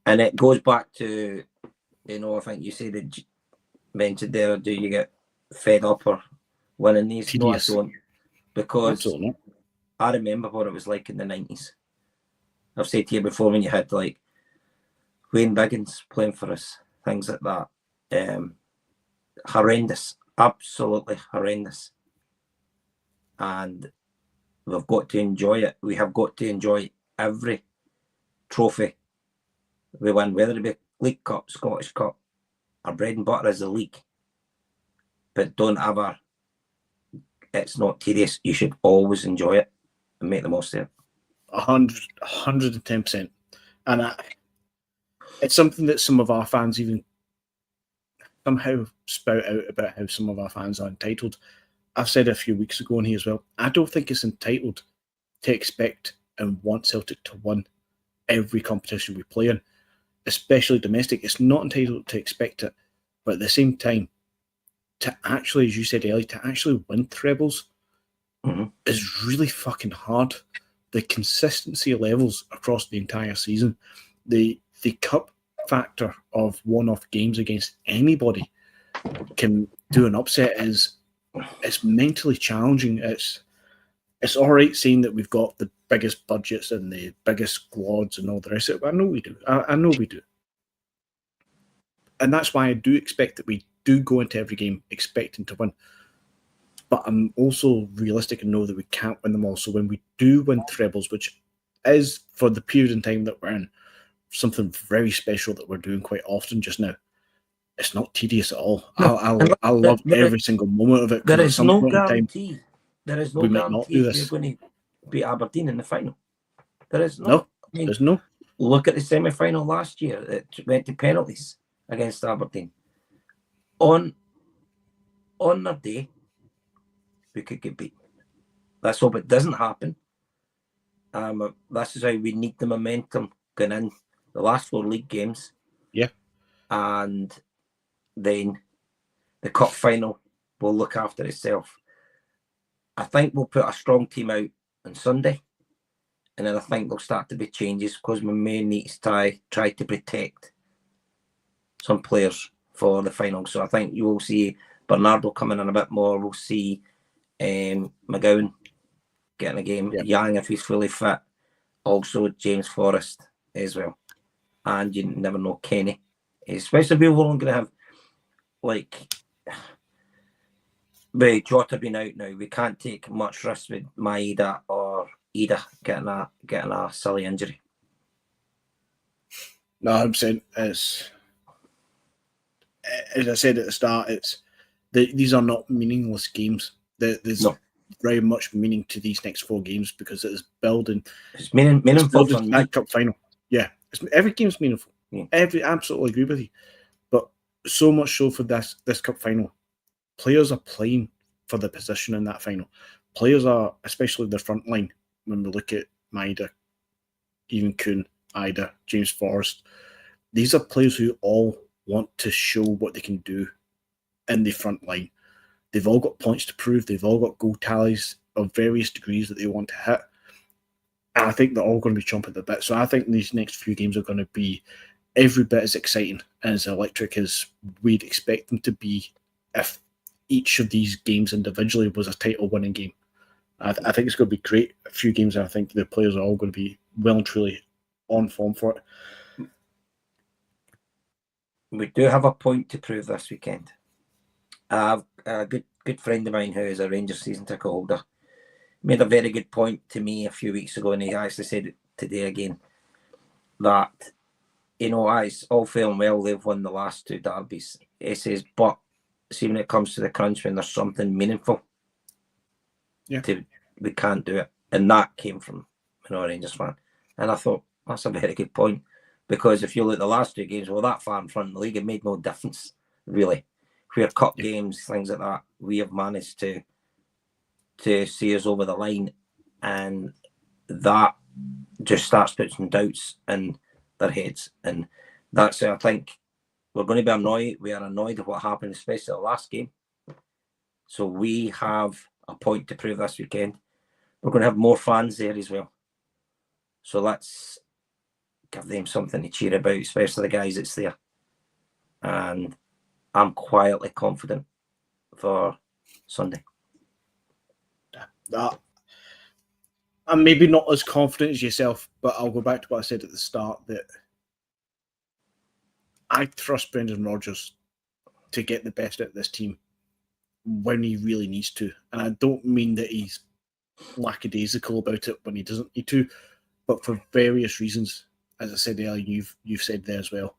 And it goes back to, you know, I think you mentioned there, do you get fed up or winning these? Tedious. No, I don't. Because Absolutely. I remember what it was like in the 90s. I've said to you before, when you had like Wayne Biggins playing for us, things like that. Horrendous. Absolutely horrendous. And we've got to enjoy it. We have got to enjoy every trophy we win, whether it be League Cup, Scottish Cup. Our bread and butter is the league. But don't ever, it's not tedious. You should always enjoy it and make the most of it. 110%. And it's something that some of our fans even somehow spout out about how some of our fans are entitled. I've said a few weeks ago on here as well, I don't think it's entitled to expect and want Celtic to win every competition we play in, especially domestic. It's not entitled to expect it, but at the same time, to actually, as you said earlier, to actually win trebles is really fucking hard. The consistency levels across the entire season, the cup factor of one-off games against anybody can do an upset is it's mentally challenging. It's all right saying that we've got the biggest budgets and the biggest squads and all the rest of it. I know we do. I know we do. And that's why I do expect that we do go into every game expecting to win. But I'm also realistic and know that we can't win them all. So when we do win trebles, which is for the period in time that we're in, something very special that we're doing quite often just now, it's not tedious at all. I love every single moment of it. There is no guarantee. There is no guarantee you're going to beat Aberdeen in the final. There is no. There's no. Look at the semi-final last year. It went to penalties against Aberdeen. On their day, we could get beat. Let's hope it doesn't happen. This is how we need the momentum going in the last 4 league games. Yeah. And then the cup final will look after itself. I think we'll put a strong team out on Sunday. And then I think there'll start to be changes because we may need to try to protect some players for the final. So I think you will see Bernardo coming in a bit more. We'll see McGowan getting a game. Yep. Yang, if he's fully fit. Also James Forrest as well. And you never know, Kenny. Especially if we're only going to have, like, with Jota being out now, we can't take much risk with Idah or Idah getting a silly injury. No, I'm saying as I said at the start, these are not meaningless games. There's very much meaning to these next 4 games because it is building. It's meaningful for me. That cup final. Yeah, every game's meaningful. Yeah. Absolutely agree with you. But so much so for this cup final, players are playing for the position in that final. Players are, especially the front line, when we look at Maida, Ian Kuhn, Idah, James Forrest, these are players who all want to show what they can do in the front line. They've all got points to prove. They've all got goal tallies of various degrees that they want to hit. And I think they're all going to be chomping at the bit. So I think these next few games are going to be every bit as exciting and as electric as we'd expect them to be if each of these games individually was a title-winning game. I think it's going to be great. A few games, and I think the players are all going to be well and truly on form for it. We do have a point to prove this weekend. A good friend of mine who is a Rangers season ticket holder made a very good point to me a few weeks ago, and he actually said it today again, that, it's all fair and well they've won the last 2 derbies. He says, but see, when it comes to the crunch, when there's something meaningful, we can't do it. And that came from a Rangers fan. And I thought, that's a very good point. Because if you look at the last 2 games, well, that far in front of the league, it made no difference, really. Where cup games, things like that, we have managed to see us over the line. And that just starts putting doubts in their heads. And that's why I think we're going to be annoyed. We are annoyed at what happened, especially the last game. So we have a point to prove this weekend. We're going to have more fans there as well. So let's give them something to cheer about, especially the guys that's there. And I'm quietly confident for Sunday. I'm maybe not as confident as yourself, but I'll go back to what I said at the start, that I trust Brendan Rodgers to get the best out of this team when he really needs to. And I don't mean that he's lackadaisical about it when he doesn't need to, but for various reasons, as I said earlier, you've said there as well.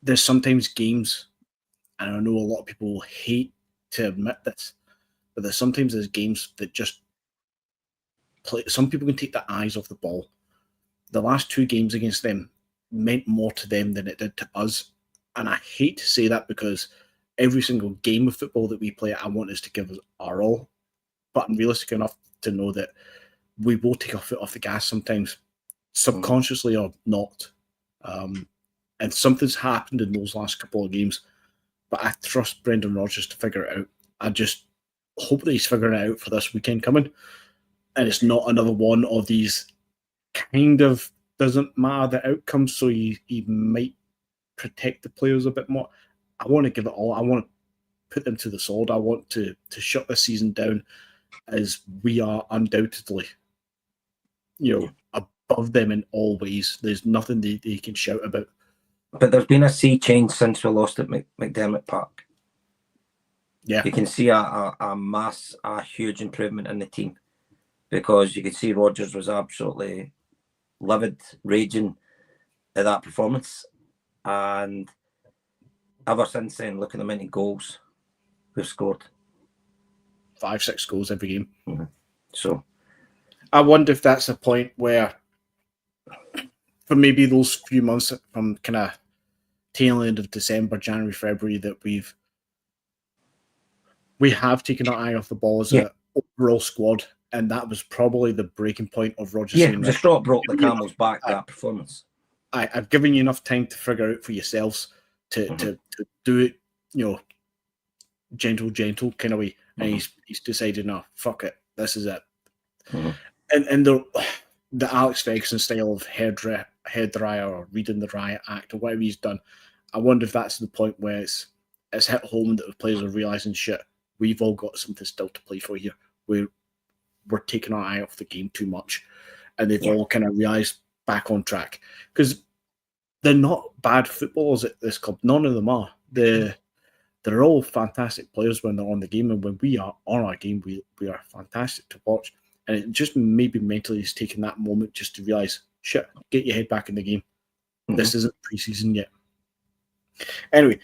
There's sometimes games, and I know a lot of people hate to admit this, but there's games that just play. Some people can take their eyes off the ball. The last 2 games against them meant more to them than it did to us. And I hate to say that because every single game of football that we play, I want us to give us our all. But I'm realistic enough to know that we will take our foot off the gas sometimes, subconsciously or not. And something's happened in those last couple of games. But I trust Brendan Rodgers to figure it out. I just hope that he's figuring it out for this weekend coming. And it's not another one of these kind of doesn't matter the outcome, so he might protect the players a bit more. I want to give it all. I want to put them to the sword. I want to shut this season down as we are undoubtedly, above them in all ways. There's nothing they can shout about. But there's been a sea change since we lost at McDermott Park. Yeah. You can see a huge improvement in the team, because you could see Rodgers was absolutely livid, raging at that performance. And ever since then, look at the many goals we've scored. 5-6 goals every game. Mm-hmm. So I wonder if that's a point where, for maybe those few months from kind of tail end of December, January, February, that we have taken our eye off the ball as an overall squad, and that was probably the breaking point of Rodgers. Yeah, the straw broke the camel's back, that performance. I've given you enough time to figure out for yourselves to do it, gentle kind of way. And he's decided, no, fuck it, this is it. And the Alex Ferguson style of hair dryer or reading the riot act or whatever he's done, I wonder if that's the point where it's hit home that the players are realising, shit, we've all got something still to play for here. We're taking our eye off the game too much. And they've all kind of realised back on track. Because they're not bad footballers at this club. None of them are. They're all fantastic players when they're on the game. And when we are on our game, we are fantastic to watch. And it just maybe mentally is taking that moment just to realise, shit, get your head back in the game. This isn't pre-season yet. Anyway,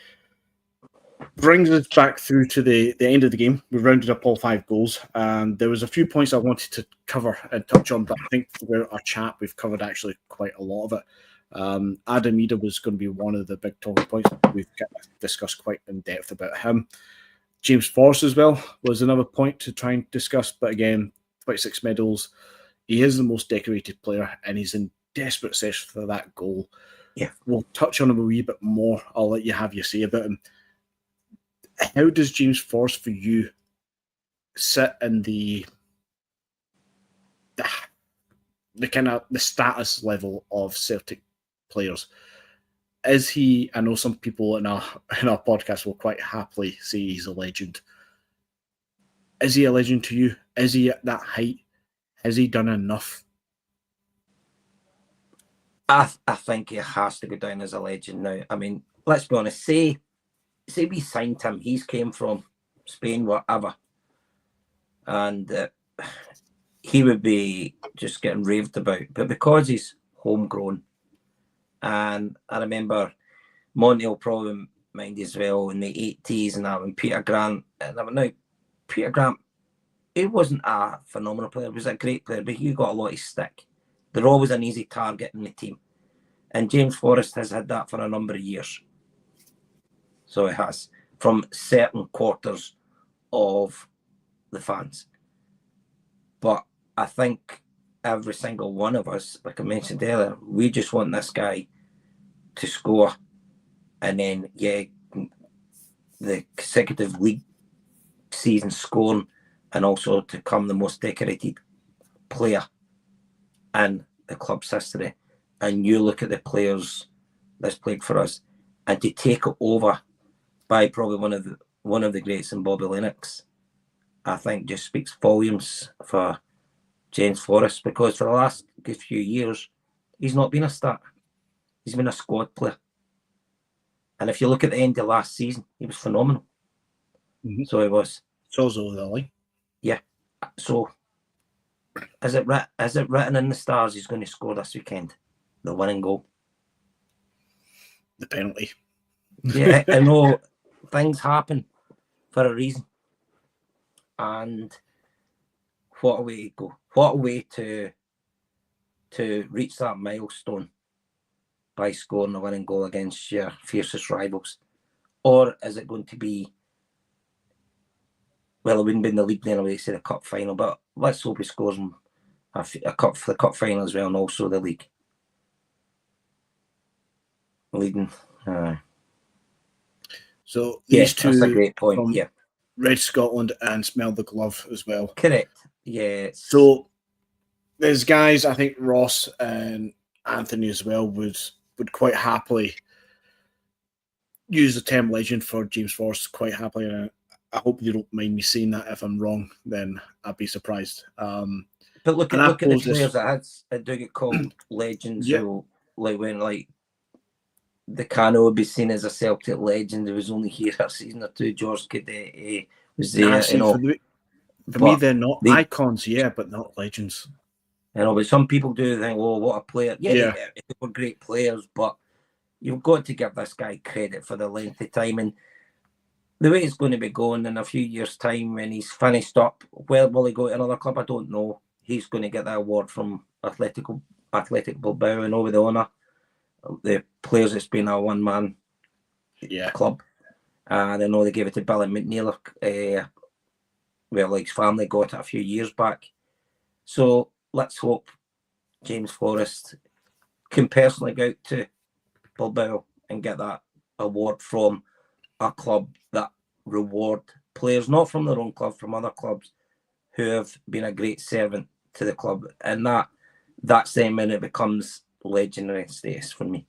brings us back through to the end of the game. We rounded up all 5 goals, and there was a few points I wanted to cover and touch on, but I think throughout our chat we've covered actually quite a lot of it. Idah was going to be one of the big talking points. We've discussed quite in depth about him. James Forrest as well was another point to try and discuss, but again, 26 medals. He is the most decorated player, and he's in desperate search for that goal. Yeah, we'll touch on him a wee bit more. I'll let you have your say about him. How does James Forrest for you sit in the kind of the status level of Celtic players? Is he? I know some people in our podcast will quite happily say he's a legend. Is he a legend to you? Is he at that height? Has he done enough? I think he has to go down as a legend now. I mean, let's be honest. Say we signed him. He's came from Spain, whatever, and he would be just getting raved about. But because he's homegrown, and I remember Monty will probably mind as well in the 80s and that when Peter Grant, and I mean, now Peter Grant, he wasn't a phenomenal player. He was a great player, but he got a lot of stick. They're always an easy target in the team. And James Forrest has had that for a number of years. So he has, from certain quarters of the fans. But I think every single one of us, like I mentioned earlier, we just want this guy to score and then, the consecutive league season scoring and also to become the most decorated player in the club's history. And you look at the players that's played for us, and to take it over by probably one of the greats in Bobby Lennox, I think just speaks volumes for James Forrest, because for the last good few years, he's not been a starter. He's been a squad player. And if you look at the end of last season, he was phenomenal. Mm-hmm. So he was. So Lily. Yeah. So is it written in the stars he's going to score this weekend? The winning goal. The penalty. Yeah, I know things happen for a reason. And what a way to go. What a way to reach that milestone by scoring a winning goal against your fiercest rivals. Or is it going to be, well, it wouldn't be in the league then, I would say the cup final, but let's hope he scores a cup for the cup final as well, and also the league. Leading. So these two, that's a great point. Yeah, Red Scotland and Smell the Glove as well. Correct. Yeah. So there's guys, I think Ross and Anthony as well would quite happily use the term legend for James Forrest quite happily. And I hope you don't mind me saying that. If I'm wrong, then I'd be surprised. But look at the players that do get called legends. Yeah. Who, like when the Cano would be seen as a Celtic legend. He was only here a season or two. George Cadete was there. For me, they're not icons, but not legends. But some people do think, "Oh, what a player!" Yeah, they were great players, but you've got to give this guy credit for the length of time and the way it's going to be going in a few years' time when he's finished up. Where will he go to another club? I don't know. He's going to get that award from Athletic Bilbao and over the honour. The players, it's been a one-man club. And I know they gave it to Billy McNeil. His family got it a few years back. So let's hope James Forrest can personally go out to Bilbao and get that award from a club that reward players, not from their own club, from other clubs who have been a great servant to the club. And that's then when it becomes legendary status for me.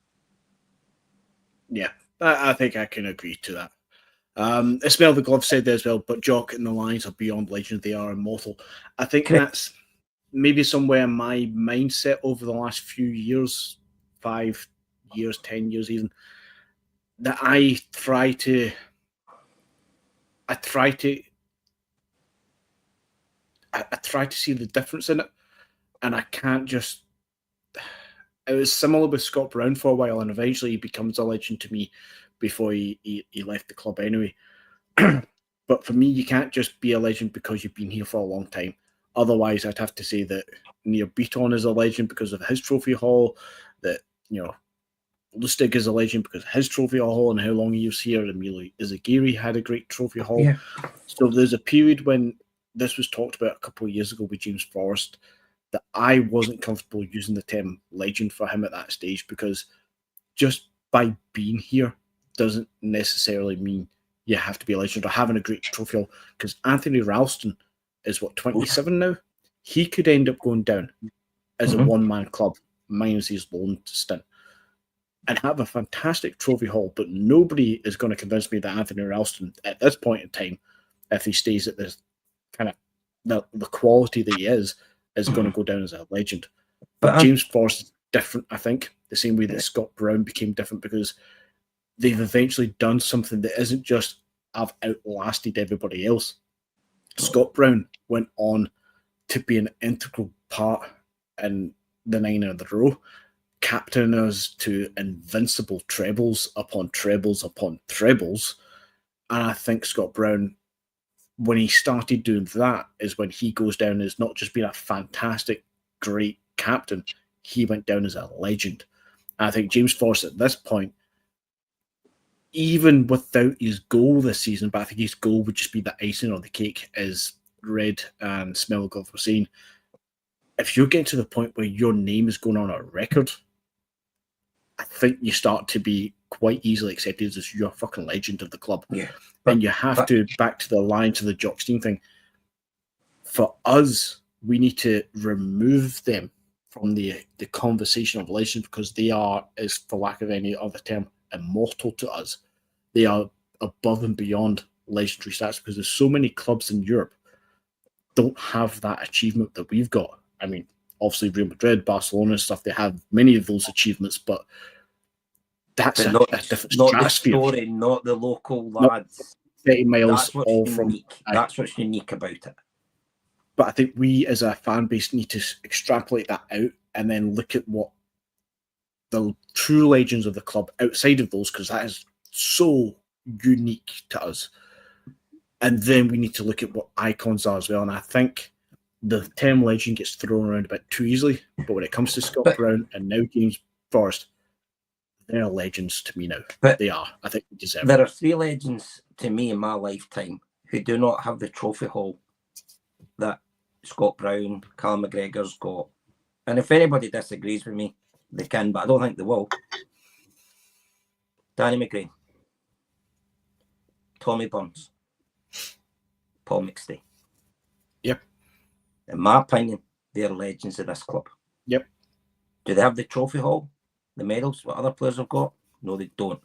Yeah, I think I can agree to that. Ismail the Glove said there as well, but Jock and the Lions are beyond legend. They are immortal. I think that's maybe somewhere in my mindset over the last few years, 5 years, 10 years even, that I try to see the difference in it, and I can't just. It was similar with Scott Brown for a while, and eventually he becomes a legend to me before he left the club anyway. But for me, you can't just be a legend because you've been here for a long time. Otherwise, I'd have to say that Neil Beaton is a legend because of his trophy haul, that, Lustig is a legend because of his trophy haul and how long he was here. Emilio Izagiri had a great trophy haul. Yeah. So there's a period when this was talked about a couple of years ago with James Forrest that I wasn't comfortable using the term legend for him at that stage, because just by being here doesn't necessarily mean you have to be a legend or having a great trophy haul. Because Anthony Ralston is 27 now. He could end up going down as a one-man club minus his loan stint and have a fantastic trophy haul, but nobody is going to convince me that Anthony Ralston at this point in time, if he stays at this kind of the quality that he is going to go down as a legend. But James Forrest is different, I think, the same way that Scott Brown became different, because they've eventually done something that isn't just I've outlasted everybody else. Scott Brown went on to be an integral part in the 9 in a row, captain us to invincible trebles upon trebles upon trebles. And I think Scott Brown, when he started doing that, is when he goes down as not just being a fantastic, great captain, he went down as a legend. And I think James Forrest at this point, even without his goal this season, but I think his goal would just be the icing on the cake, as Red and Smelgov were saying, if you're getting to the point where your name is going on a record, I think you start to be quite easily accepted as you're a fucking legend of the club. Yeah. And you have to, back to the Alliance of the Jockstein thing, for us, we need to remove them from the conversation of legends, because they are, as for lack of any other term, immortal to us. They are above and beyond legendary stats, because there's so many clubs in Europe don't have that achievement that we've got. I mean, obviously Real Madrid, Barcelona and stuff, they have many of those achievements, but that's a different stratosphere. Not the story, not the local lads. 30 miles That's what's all unique. from... That's what's unique about it. But I think we as a fan base need to extrapolate that out and then look at what the true legends of the club outside of those, because that is so unique to us. And then we need to look at what icons are as well. And I think the term legend gets thrown around a bit too easily. But when it comes to Scott Brown and now James Forrest, they're legends to me now. But they are. I think they deserve it. There are 3 legends to me in my lifetime who do not have the trophy haul that Scott Brown, Callum McGregor's got. And if anybody disagrees with me, they can, but I don't think they will. Danny McGrain, Tommy Burns, Paul McStay. Yep. In my opinion, they're legends of this club. Yep. Do they have the trophy haul, the medals, what other players have got? No, they don't.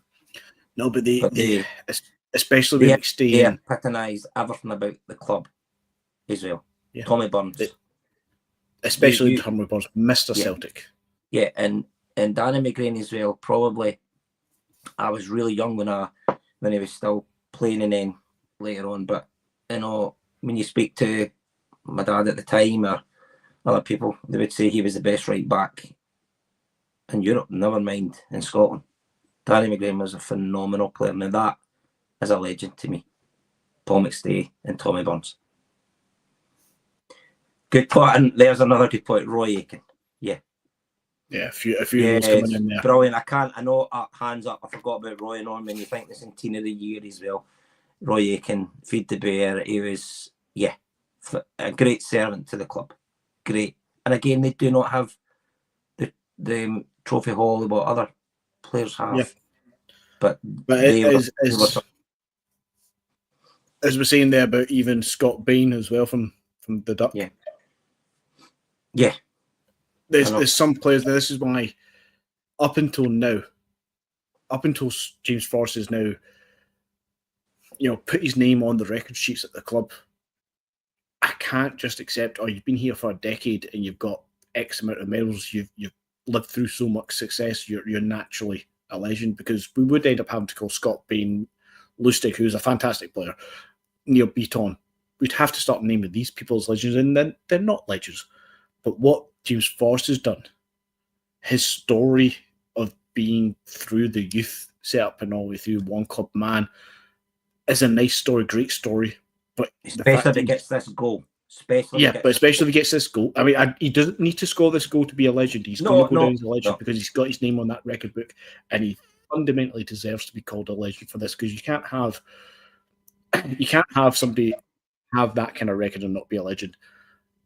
No, but they especially with McStay, they epitonise everything about the club as well. Yeah. Tommy Burns. Especially Tommy Burns, Mr. Celtic. Yeah, and Danny McGrain as well. Probably, I was really young when he was still playing, and then later on. But when you speak to my dad at the time or other people, they would say he was the best right back in Europe. Never mind in Scotland. Danny McGrain was a phenomenal player. Now that is a legend to me. Paul McStay and Tommy Burns. Good point, and there's another good point. Roy Aitken. Yeah. Yeah, a few of those coming in there. Brilliant. I know, hands up, I forgot about Roy Norman. You think the Centenary of the Year as well. Roy Aitken, Feed the Bear. He was, a great servant to the club. Great. And again, they do not have the trophy haul what other players have. Yeah. But as we're saying there about even Scott Bain as well from the Duck. Yeah. Yeah. There's some players, this is why up until James Forrest is now, put his name on the record sheets at the club, I can't just accept, you've been here for a decade and you've got X amount of medals, you've lived through so much success, you're naturally a legend, because we would end up having to call Scott Bain, Lustig, who's a fantastic player, Neil Beaton. We'd have to start naming these people as legends, and then they're not legends. But what James Forrest has done, his story of being through the youth setup and all the way through one club man, is a nice story, great story. But especially if he gets this goal. Especially if he gets this goal. I mean, he doesn't need to score this goal to be a legend. He's going to go down as a legend because he's got his name on that record book, and he fundamentally deserves to be called a legend for this, because you can't have somebody have that kind of record and not be a legend.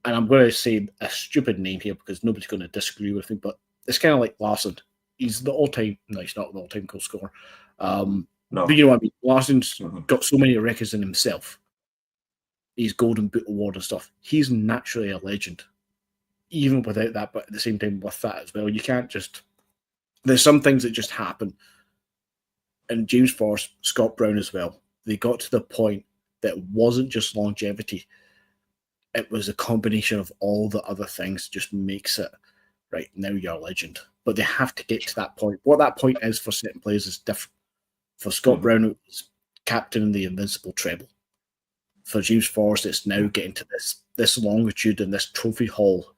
And I'm going to say a stupid name here because nobody's going to disagree with me, but it's kind of like Larsson. He's the all-time. No, he's not the all-time goal scorer. But you know what I mean. Larsson's got so many records in himself. His Golden Boot award and stuff. He's naturally a legend, even without that. But at the same time, with that as well, you can't just. There's some things that just happen. And James Forrest, Scott Brown as well. They got to the point that it wasn't just longevity. It was a combination of all the other things. Just makes it right now you're a legend. But they have to get to that point. What that point is for certain players is different. For Scott Brown, it was captain in the invincible treble. For James Forrest, it's now getting to this longitude and this trophy haul,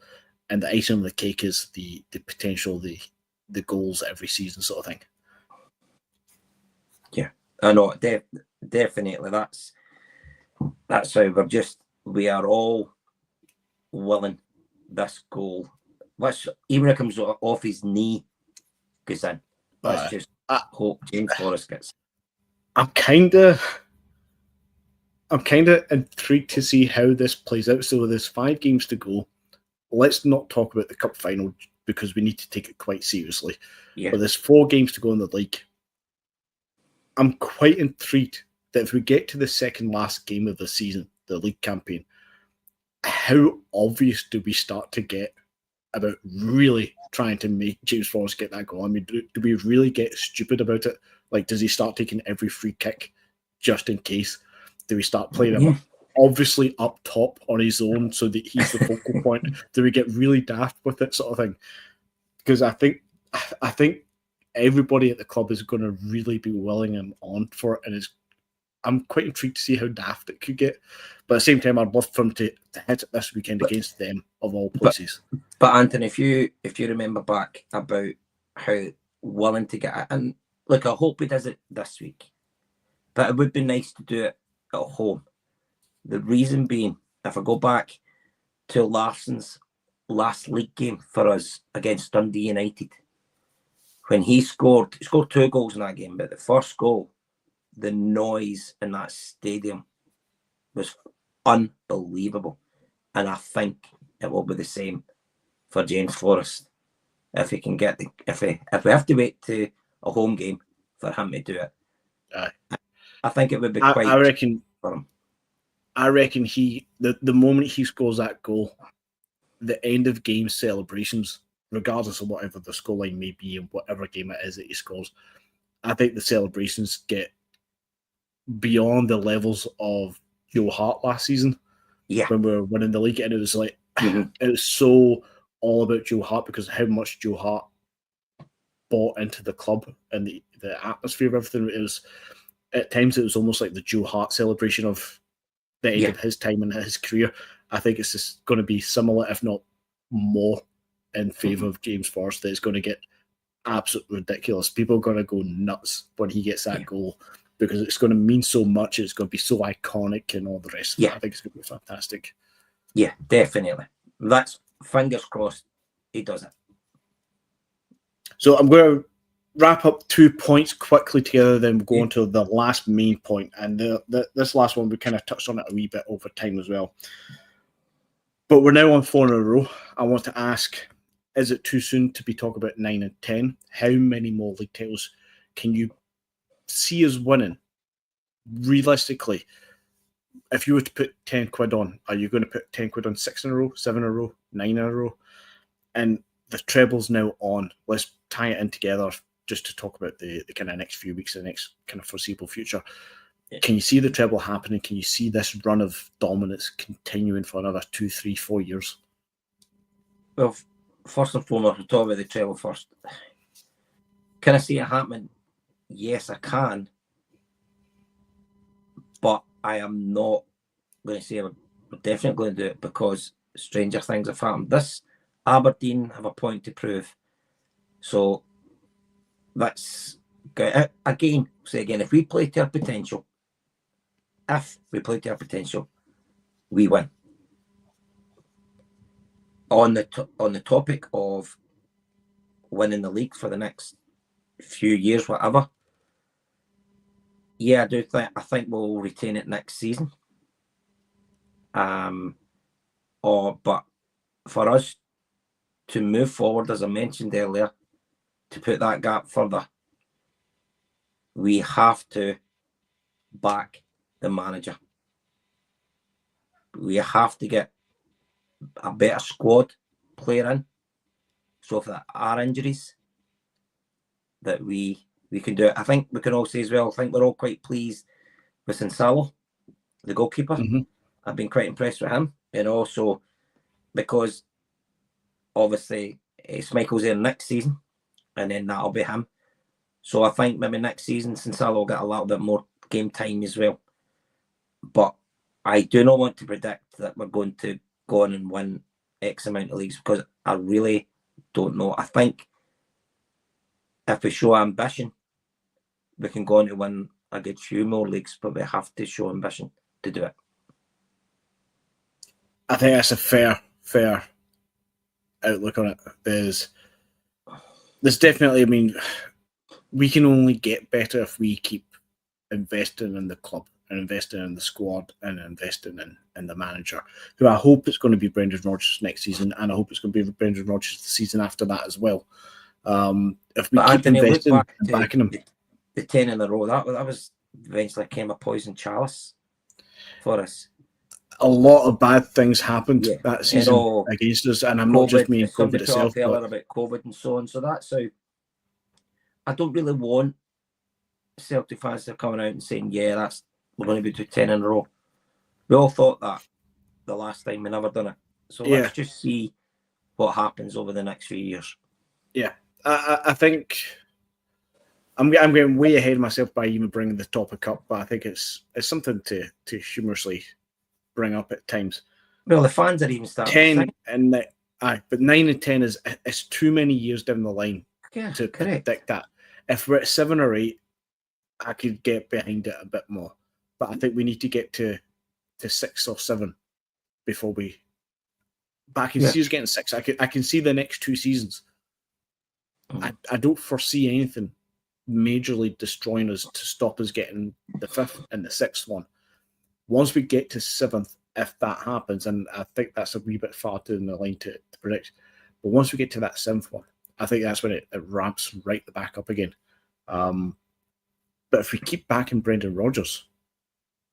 and the icing on the cake is the potential, the goals every season sort of thing. Yeah, I know, definitely. That's how we are all willing this goal. Even if it comes off his knee, goes in. Let's just hope James Forrest gets. I'm kind of intrigued to see how this plays out. So there's 5 games to go. Let's not talk about the cup final because we need to take it quite seriously. Yeah. But there's 4 games to go in the league. I'm quite intrigued that if we get to the second last game of the season, the league campaign, how obvious do we start to get about really trying to make James Forrest get that goal? I mean, do we really get stupid about it? Like, does he start taking every free kick just in case? Do we start playing him obviously up top on his own so that he's the focal point? Do we get really daft with it, sort of thing? Because I think everybody at the club is going to really be willing and on for it, and I'm quite intrigued to see how daft it could get. But at the same time, I'd love for him to hit it this weekend against them of all places. But Anthony, if you remember back about how willing to get it, and look, I hope he does it this week, but it would be nice to do it at home. The reason being, if I go back to Larsson's last league game for us against Dundee United, when he scored 2 goals in that game, but the first goal, the noise in that stadium was unbelievable. And I think it will be the same for James Forrest if he can get if we have to wait to a home game for him to do it. I think it would be quite. I reckon for him. I reckon the moment he scores that goal, the end of game celebrations, regardless of whatever the scoreline may be and whatever game it is that he scores, I think the celebrations get beyond the levels of Joe Hart last season. Yeah, when we were winning the league, and it was like it was so all about Joe Hart because of how much Joe Hart bought into the club and the atmosphere of everything. It was at times it was almost like the Joe Hart celebration of the end of his time in his career. I think it's just going to be similar, if not more, in favour of James Forrest. That it's going to get absolutely ridiculous. People are going to go nuts when he gets that goal because it's going to mean so much. It's going to be so iconic and all the rest of it. I think it's going to be fantastic. Yeah, definitely. That's fingers crossed he does it. So I'm going to wrap up 2 points quickly together, then we'll go on to the last main point. And this last one, we kind of touched on it a wee bit over time as well. But we're now on 4 in a row. I want to ask, is it too soon to be talking about 9 and 10? How many more league titles can you see us winning? Realistically, if you were to put 10 quid on, are you going to put 10 quid on 6 in a row, 7 in a row, 9 in a row? And the treble's now on. Let's tie it in together just to talk about the kind of next few weeks, the next kind of foreseeable future. Yeah. Can you see the treble happening? Can you see this run of dominance continuing for another 2, 3, 4 years? Well, first and foremost, we'll talk about the treble first. Can I see it happening? Yes, I can. But I am not going to say we're definitely going to do it because stranger things have happened. This Aberdeen have a point to prove. So that's again, if we play to our potential if we play to our potential, we win. On the topic of winning the league for the next few years, whatever. Yeah, I think we'll retain it next season. But for us to move forward, as I mentioned earlier, to put that gap further, we have to back the manager. We have to get a better squad player in. So if there are injuries, that we can do it. I think we can all say as well, I think we're all quite pleased with Sinsalo, the goalkeeper. Mm-hmm. I've been quite impressed with him. And also because obviously Michael's there next season and then that'll be him. So I think maybe next season Sinsalo will get a little bit more game time as well. But I do not want to predict that we're going to go on and win X amount of leagues because I really don't know. I think if we show ambition, we can go on to win a good few more leagues, but we have to show ambition to do it. I think that's a fair outlook on it. There's definitely, I mean, we can only get better if we keep investing in the club and investing in the squad and investing in the manager, who I hope it's going to be Brendan Rodgers next season, and I hope it's going to be Brendan Rodgers the season after that as well. If we keep Anthony, investing and backing him, the 10 in a row, that was eventually came a poison chalice for us. A lot of bad things happened that season against us, and I'm COVID, not just meaning COVID itself. But about COVID and so on, so that's how I don't really want Celtic fans to come out and saying, "Yeah, we're going to be doing 10 in a row." We all thought that the last time, we never done it. So let's just see what happens over the next few years. Yeah, I think I'm getting way ahead of myself by even bringing the topic up, but I think it's something to humorously bring up at times. Well, the fans are even starting 10 and but 9 and 10 is too many years down the line to predict that. If we're at 7 or 8, I could get behind it a bit more, but I think we need to get to 6 or 7 before we. But I can see us getting 6. I can see the next 2 seasons. I don't foresee anything majorly destroying us to stop us getting the 5th and the 6th one. Once we get to 7th, if that happens, and I think that's a wee bit far down the line to predict, but once we get to that 7th one, I think that's when it ramps right the back up again. But if we keep backing Brendan Rodgers,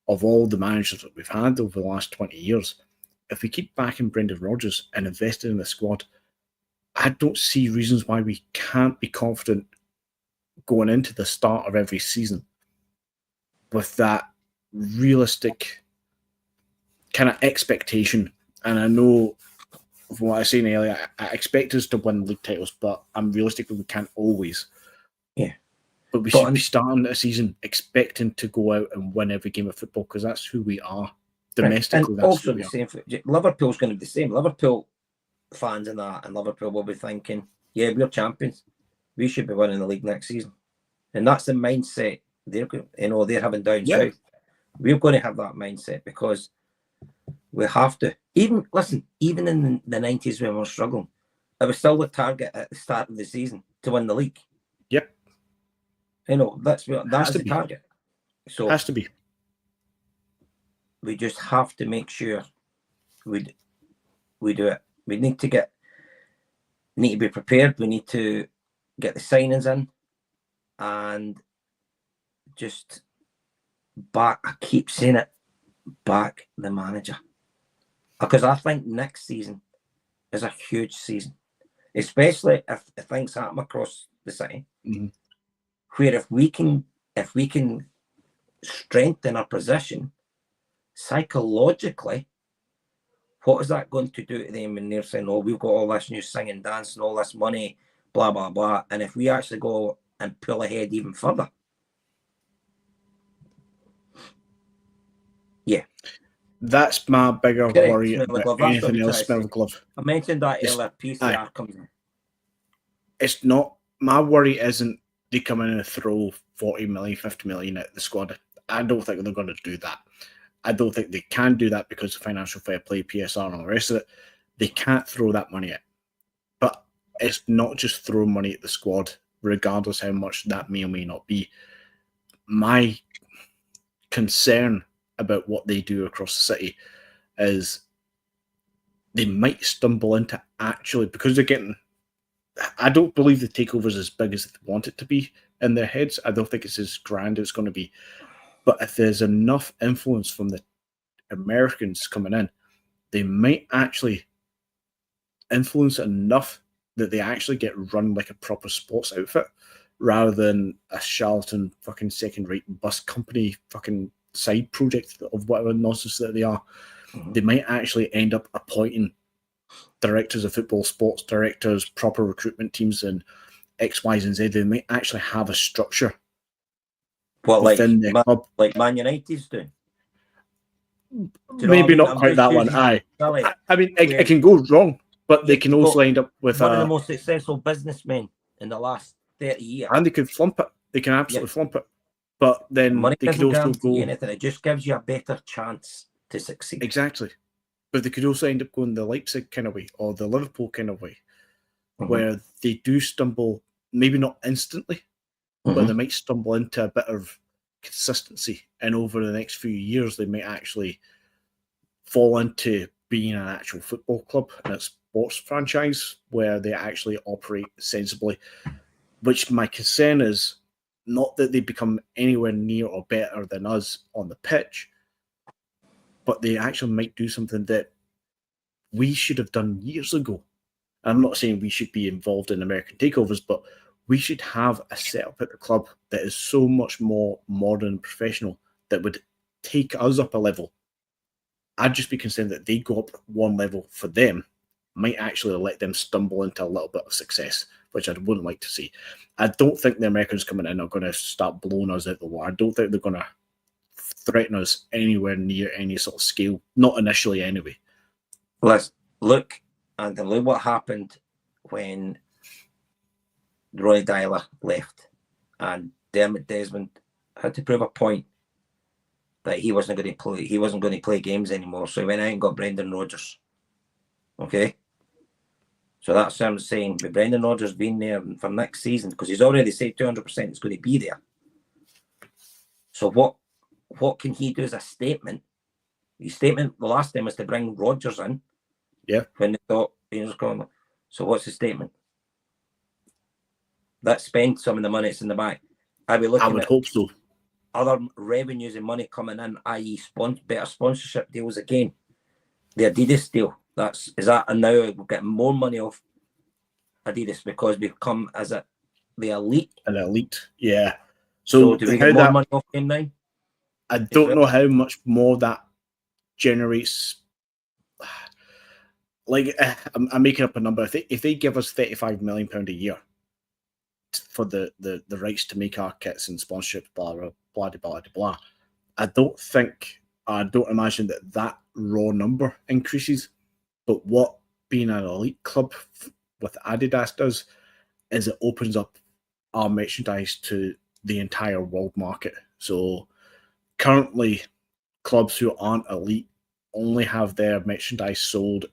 of all the managers that we've had over the last 20 years, if we keep backing Brendan Rodgers and investing in the squad, I don't see reasons why we can't be confident going into the start of every season with that realistic kind of expectation. And I know from what I was saying earlier, I expect us to win league titles, but I'm realistic that we can't always. Yeah. But we should be starting the season expecting to go out and win every game of football because that's who we are domestically. And also the same for Liverpool's going to be the same. Liverpool fans and Liverpool will be thinking, yeah, we're champions. We should be winning the league next season. And that's the mindset they're having down south. We're going to have that mindset because we have to. Even in the 90s when we were struggling, it was still the target at the start of the season to win the league. Yep. That's the target. So it has to be. We just have to make sure we do it. We need to be prepared. We need to get the signings in and just back. I keep saying it, back the manager, because I think next season is a huge season, especially if things happen across the city. Mm-hmm. Where if we can strengthen our position psychologically, what is that going to do to them when they're saying, "Oh, we've got all this new singing, dancing, all this money, blah blah blah," and if we actually go and pull ahead even further, that's my bigger worry about anything else. Smell the glove. I mentioned that earlier. PCR comes in. It's not my worry. Isn't they come in and throw 40 million, 50 million at the squad? I don't think they're going to do that. I don't think they can do that because of financial fair play, PSR, and all the rest of it. They can't throw that money at. But it's not just throwing money at the squad, regardless how much that may or may not be. My concern about what they do across the city is they might stumble into actually, because they're getting, I don't believe the takeover is as big as they want it to be in their heads. I don't think it's as grand as it's going to be. But if there's enough influence from the Americans coming in, they might actually influence enough that they actually get run like a proper sports outfit rather than a charlatan fucking second-rate bus company fucking side project of whatever nonsense that they are. Mm-hmm. They might actually end up appointing directors of football, sports directors, proper recruitment teams, and X, Y, and Z. They might actually have a structure. What, within their club, like Man United's doing? Maybe not quite that one. Aye, I mean, it can go wrong, but they can also end up with one of the most successful businessmen in the last 30 years. And they could flump it. They can absolutely flump it. But then money they could also go anything. It just gives you a better chance to succeed. Exactly. But they could also end up going the Leipzig kind of way or the Liverpool kind of way, where they do stumble, maybe not instantly, but they might stumble into a bit of consistency. And over the next few years, they might actually fall into being an actual football club and a sports franchise where they actually operate sensibly. Which my concern is not that they become anywhere near or better than us on the pitch, but they actually might do something that we should have done years ago. I'm not saying we should be involved in American takeovers, but we should have a setup at the club that is so much more modern and professional that would take us up a level. I'd just be concerned that they go up one level for them, might actually let them stumble into a little bit of success, which I wouldn't like to see. I don't think the Americans coming in are going to start blowing us out the water. I don't think they're going to threaten us anywhere near any sort of scale, not initially anyway. Let's look what happened when Roy Dyler left and Dermot Desmond had to prove a point that he wasn't going to play games anymore. So he went out and got Brendan Rodgers. Okay? So that's what I'm saying. With Brendan Rodgers being there for next season, because he's already said 200% it's going to be there. So what can he do as a statement? His statement the last time was to bring Rodgers in. Yeah. When they thought he was going. So what's the statement? Let's spend some of the money that's in the bank. I would hope so. Other revenues and money coming in, i.e. better sponsorship deals again. The Adidas deal. And now we'll get more money off Adidas because we've come as the elite. An elite, yeah. So do we get more money off them now? I don't know how much more that generates. Like, I'm making up a number. If they give us £35 million a year for the rights to make our kits and sponsorship, blah, blah, blah, blah, blah, I don't imagine that raw number increases. But what being an elite club with Adidas does is it opens up our merchandise to the entire world market. So currently, clubs who aren't elite only have their merchandise sold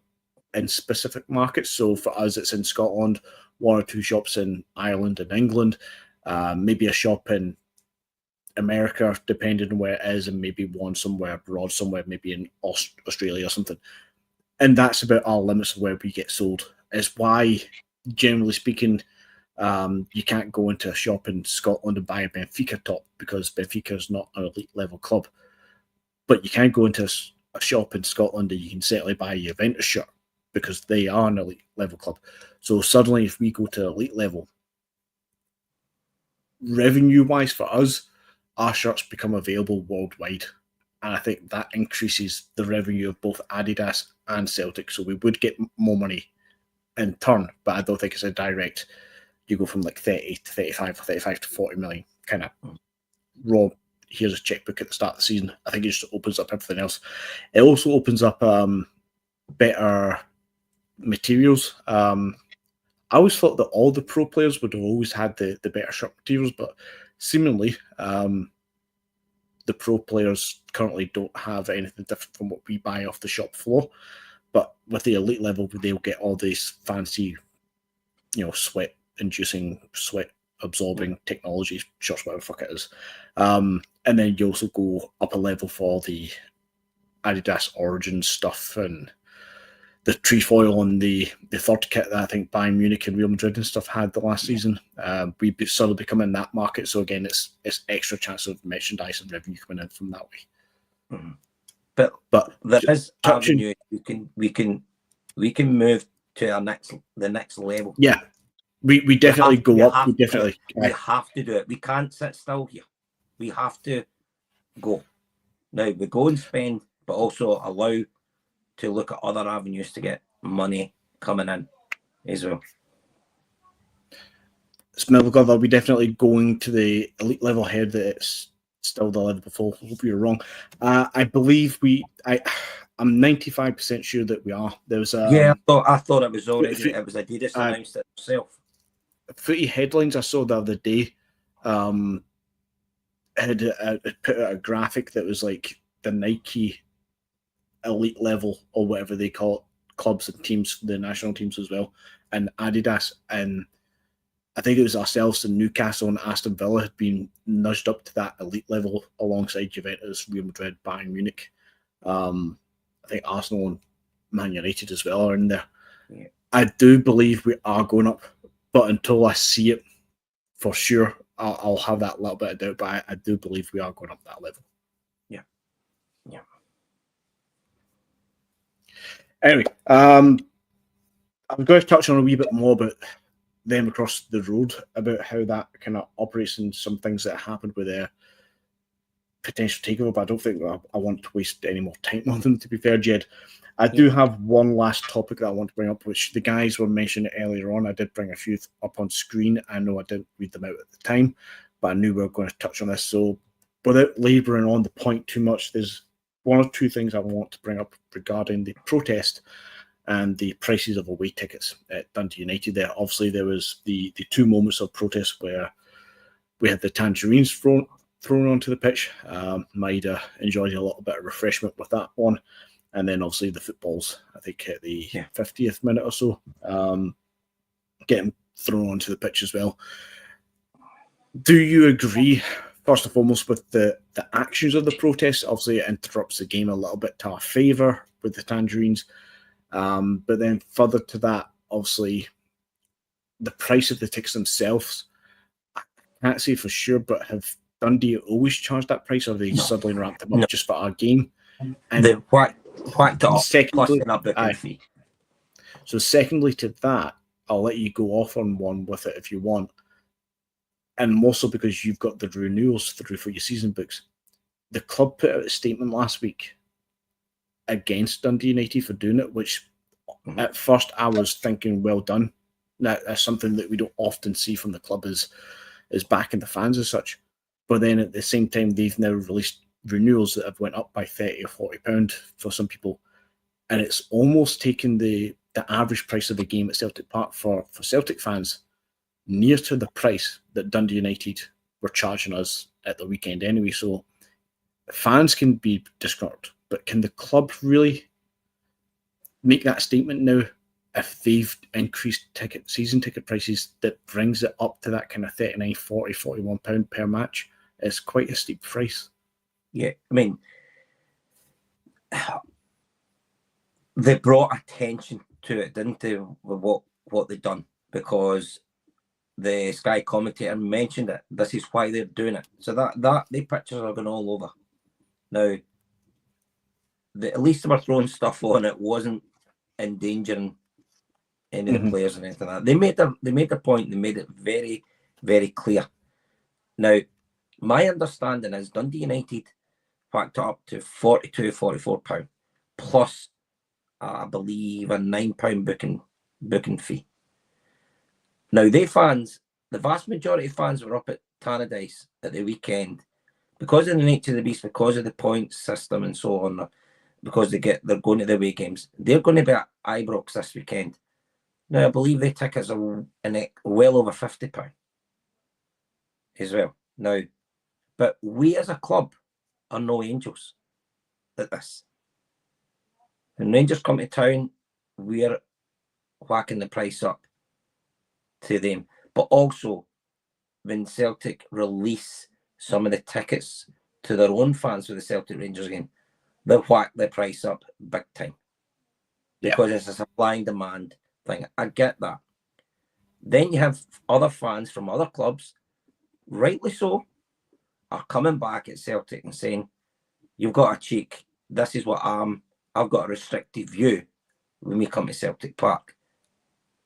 in specific markets. So for us, it's in Scotland, one or two shops in Ireland and England, maybe a shop in America, depending on where it is, and maybe one somewhere abroad, somewhere maybe in Australia or something. And that's about our limits of where we get sold. It's why, generally speaking, you can't go into a shop in Scotland and buy a Benfica top because Benfica is not an elite level club. But you can go into a shop in Scotland and you can certainly buy a Juventus shirt because they are an elite level club. So suddenly, if we go to elite level, revenue-wise for us, our shirts become available worldwide. And I think that increases the revenue of both Adidas and Celtic. So we would get more money in turn, but I don't think it's a direct, you go from like 30 to 35 or 35 to 40 million kind of raw, here's a checkbook at the start of the season. I think it just opens up everything else. It also opens up better materials. I always thought that all the pro players would have always had the better shirt materials, but seemingly the pro players currently don't have anything different from what we buy off the shop floor. But with the elite level, they'll get all these fancy, sweat-inducing, sweat-absorbing technology, shorts, whatever the fuck it is. And then you also go up a level for the Adidas Origin stuff and the trefoil and the third kit that I think Bayern Munich and Real Madrid and stuff had the last season. We sort of become in that market. So again, it's extra chance of merchandise and revenue coming in from that way. Mm-hmm. But there is avenue. We can move to the next level. Yeah, we definitely go up. We have to do it. We can't sit still here. We have to go. Now we go and spend, but also allow to look at other avenues to get money coming in as well. Smellgov, are we definitely going to the elite level here that it's still the level before? I hope you're wrong. I believe I'm 95% sure that we are. There was I thought it was already. It was Adidas announced it itself. Footy headlines I saw the other day had put out a graphic that was like the Nike elite level or whatever they call it, clubs and teams, the national teams as well, and Adidas, and I think it was ourselves and Newcastle and Aston Villa had been nudged up to that elite level alongside Juventus, Real Madrid, Bayern Munich. I think Arsenal and Man United as well are in there. Yeah. I do believe we are going up, but until I see it for sure, I'll have that little bit of doubt, but I do believe we are going up that level. Yeah. Anyway, I'm going to touch on a wee bit more about them across the road, about how that kind of operates and some things that happened with their potential takeover, but I don't think I want to waste any more time on them, to be fair, Jed. I do have one last topic that I want to bring up, which the guys were mentioning earlier on. I did bring a few up on screen. I know I didn't read them out at the time, but I knew we were going to touch on this. So without labouring on the point too much, there's one or two things I want to bring up regarding the protest and the prices of away tickets at Dundee United. There, obviously, there was the two moments of protest where we had the tangerines thrown onto the pitch. Idah enjoyed a little bit of refreshment with that one. And then, obviously, the footballs, I think, at the 50th minute or so, getting thrown onto the pitch as well. Do you agree, first and foremost, with the actions of the protest? Obviously, it interrupts the game a little bit to our favour with the tangerines. But then further to that, obviously, the price of the tickets themselves, I can't say for sure, but have Dundee always charged that price, or have they suddenly ramped them up just for our game? And they whacked it up, secondly, plus an booking fee. So secondly to that, I'll let you go off on one with it if you want. And more so because you've got the renewals through for your season books. The club put out a statement last week against Dundee United for doing it, which at first I was thinking, well done. That's something that we don't often see from the club is backing the fans as such. But then at the same time, they've now released renewals that have went up by £30 or £40 for some people. And it's almost taken the average price of the game at Celtic Park for Celtic fans near to the price that Dundee United were charging us at the weekend anyway. So fans can be disgruntled, but can the club really make that statement now if they've increased season ticket prices that brings it up to that kind of 39, 40, 41 pound per match? It's quite a steep price. Yeah, I mean, they brought attention to it, didn't they, with what they've done, because the Sky commentator mentioned it. This is why they're doing it. So that the pictures are going all over. Now, at least they were throwing stuff on it, wasn't endangering any of the players or anything like that. They made the point. They made it very, very clear. Now, my understanding is Dundee United whacked it up to £42, £44 plus, I believe, a £9 booking fee. Now, the vast majority of fans were up at Tannadice at the weekend because of the nature of the beast, because of the points system and so on, because they're going to the away games. They're going to be at Ibrox this weekend. Now, I believe the tickets are well over £50 as well. Now, but we as a club are no angels at this. When Rangers come to town, we're whacking the price up to them. But also, when Celtic release some of the tickets to their own fans for the Celtic Rangers game, they'll whack the price up big time. Because it's a supply and demand thing. I get that. Then you have other fans from other clubs, rightly so, are coming back at Celtic and saying, you've got a cheek. This is what I've got a restricted view when we come to Celtic Park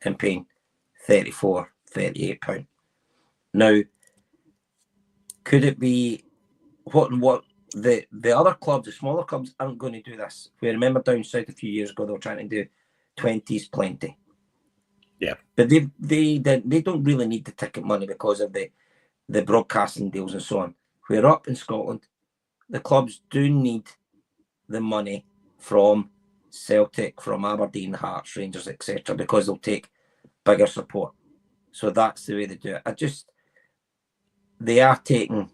and paying £34, £38. Now, could it be what the other clubs, the smaller clubs, aren't going to do this? We remember down south a few years ago, they were trying to do 20s plenty. Yeah. But they don't really need the ticket money because of the broadcasting deals and so on. We're up in Scotland. The clubs do need the money from Celtic, from Aberdeen, Hearts, Rangers, etc., because they'll take bigger support. So that's the way they do it. They are taking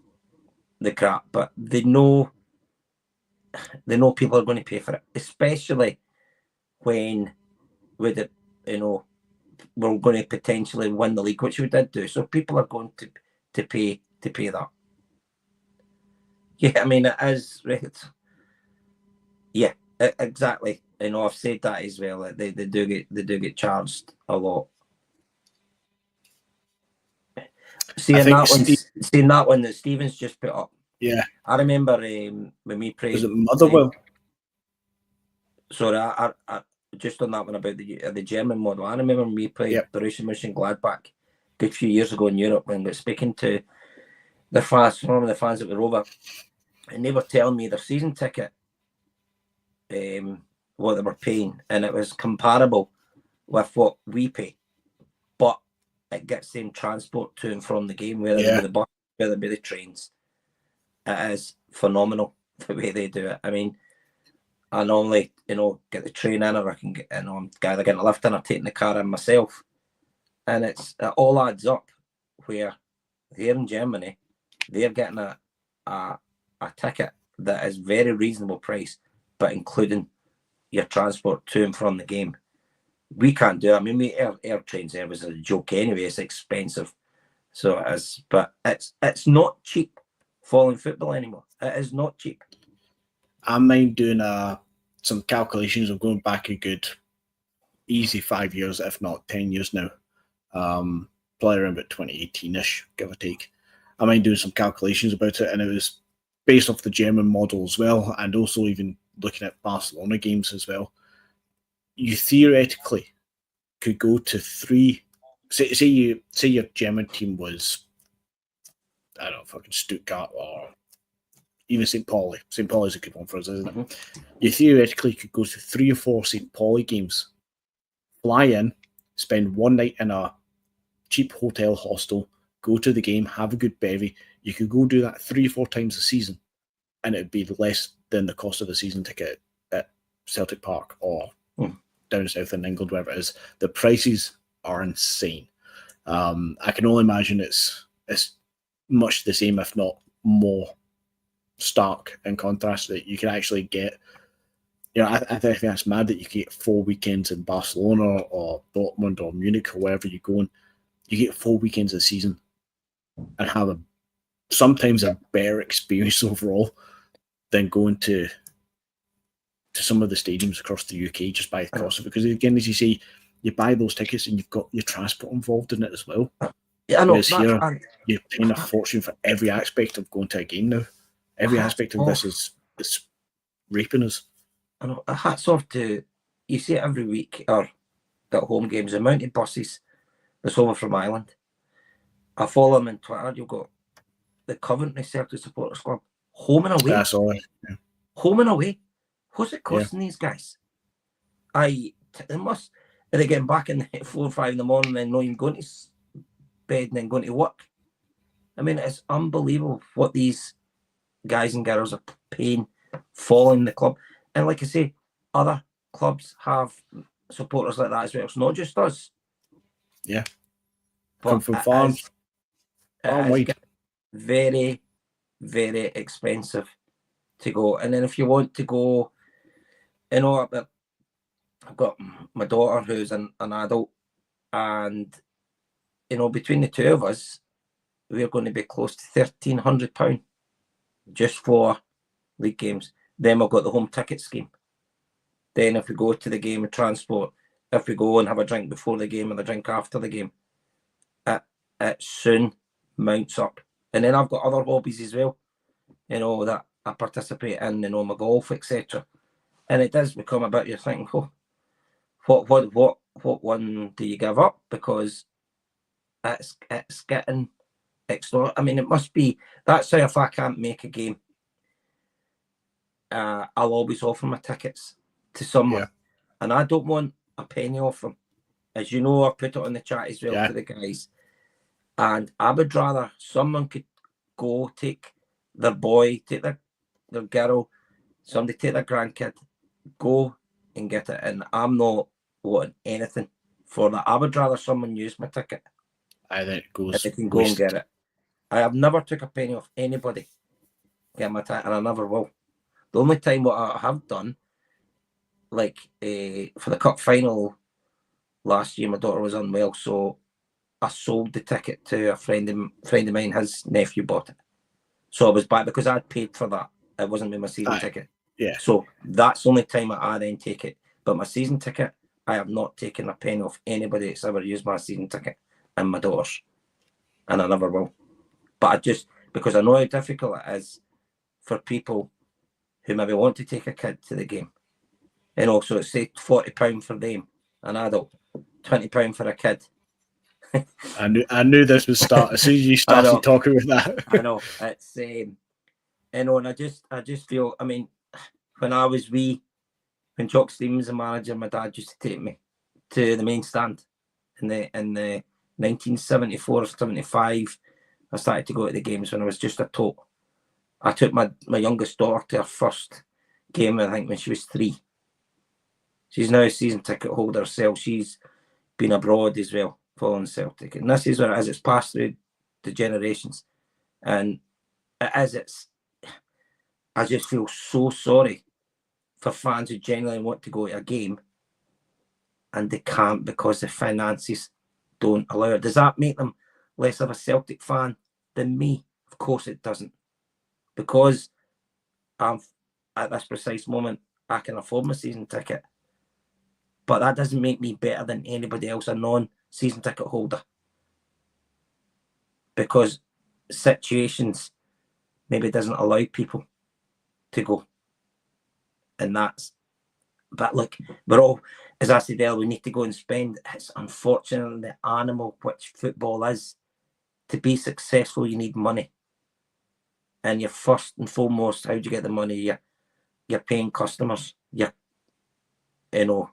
the crap, but they know people are going to pay for it, especially when with it, we're going to potentially win the league, which we did do. So people are going to pay that. Yeah, I mean, it is right. Yeah, exactly. I've said that as well. They do get charged a lot. Seeing that one that Stevens just put up. Yeah, I remember when we played. Was it Motherwell? Sorry, I just on that one about the German model. I remember when we played Borussia Mönchengladbach a good few years ago in Europe when we were speaking to the fans, one of the fans that were over, and they were telling me their season ticket, what they were paying, and it was comparable with what we pay, but it gets them transport to and from the game, whether it be the bus, whether it be the trains. It is phenomenal the way they do it. I mean, I normally, get the train in, or I can get, I'm either getting a lift in or taking the car in myself, and it all adds up. Where they're in Germany, they're getting a ticket that is very reasonable price, but including your transport to and from the game. We can't do it. I mean, air train service is a joke anyway. It's expensive, so it is. But it's not cheap following football anymore. It is not cheap. I mind doing some calculations of going back a good easy 5 years, if not 10 years now. Probably around about 2018-ish, give or take. I mind doing some calculations about it, and it was based off the German model as well, and also even looking at Barcelona games as well. You theoretically could go to three. Say your German team was, I don't know, fucking Stuttgart or even St. Pauli. St. Pauli's a good one for us, isn't it? Mm-hmm. You theoretically could go to 3 or 4 St. Pauli games, fly in, spend one night in a cheap hotel hostel, go to the game, have a good bevy. You could go do that 3 or 4 times a season, and it'd be less than the cost of the season ticket at Celtic Park or down south in England, wherever it is. The prices are insane. I can only imagine it's much the same, if not more stark in contrast, that you can actually get. I think that's mad that you get 4 weekends in Barcelona or Dortmund or Munich or wherever you're going. You get 4 weekends a season and have sometimes a better experience overall than going to some of the stadiums across the UK just by the cost of it. Because again, as you say, you buy those tickets and you've got your transport involved in it as well. Yeah, I know. Here, you're paying a fortune for every aspect of going to a game now. Every aspect of this is raping us. I know. Hats off to, you see it every week or at home games, the amount of buses that's over from Ireland. I follow them on Twitter. You've got the Coventry Celtic Supporters Club, home and away. That's all right. Yeah. Home and away. What's it costing these guys? They must. Are they getting back in 4 or 5 in the morning and then not even going to bed and then going to work? I mean, it's unbelievable what these guys and girls are paying following the club. And like I say, other clubs have supporters like that as well. It's not just us. Yeah. But from farm wide. Very, very expensive to go. And then if you want to go, you know, I've got my daughter who's an adult, and, you know, between the two of us, we're going to be close to £1,300 just for league games. Then we've got the home ticket scheme. Then if we go to the game with transport, if we go and have a drink before the game and a drink after the game, it soon mounts up. And then I've got other hobbies as well, you know, that I participate in, you know, my golf, etc. And it does become a bit, you're thinking, oh, what one do you give up? Because it's getting extra. I mean, it must be, that's how if I can't make a game, I'll always offer my tickets to someone. Yeah. And I don't want a penny off them. As you know, I put it on the chat as well to the guys. And I would rather someone could go take their boy, take their girl, somebody take their grandkid, go and get it. And I'm not wanting anything for that. I would rather someone use my ticket. I think it goes. They can go and get it. I have never took a penny off anybody. Get my ticket, and I never will. The only time what I have done, like for the cup final last year, my daughter was unwell, so I sold the ticket to a friend of mine. His nephew bought it, so I was back because I'd paid for that. It wasn't with my season ticket. Yeah. So that's the only time I then take it. But my season ticket, I have not taken a penny off anybody that's ever used my season ticket, and my daughter's, and I never will. But I just, because I know how difficult it is for people who maybe want to take a kid to the game. And also, it's say £40 for them, an adult, £20 for a kid. I knew this would start as soon as you started talking with that. I know. It's you know, and I just feel, I mean, when I was wee, when Jock Stevens was a manager, my dad used to take me to the main stand in the 1974 or 75. I started to go to the games when I was just a tot. I took my youngest daughter to her first game, I think, when she was 3. She's now a season ticket holder herself. She's been abroad as well, following Celtic. And this is what it is. It's passed through the generations. And I just feel so sorry for fans who genuinely want to go to a game and they can't because the finances don't allow it. Does that make them less of a Celtic fan than me? Of course it doesn't. Because I'm at this precise moment, I can afford my season ticket. But that doesn't make me better than anybody else, a non-season ticket holder. Because situations maybe doesn't allow people to go. And but look, we're all, as I said earlier, we need to go and spend. It's unfortunately the animal which football is. To be successful, you need money. And you're first and foremost, how do you get the money? You're paying customers. You know,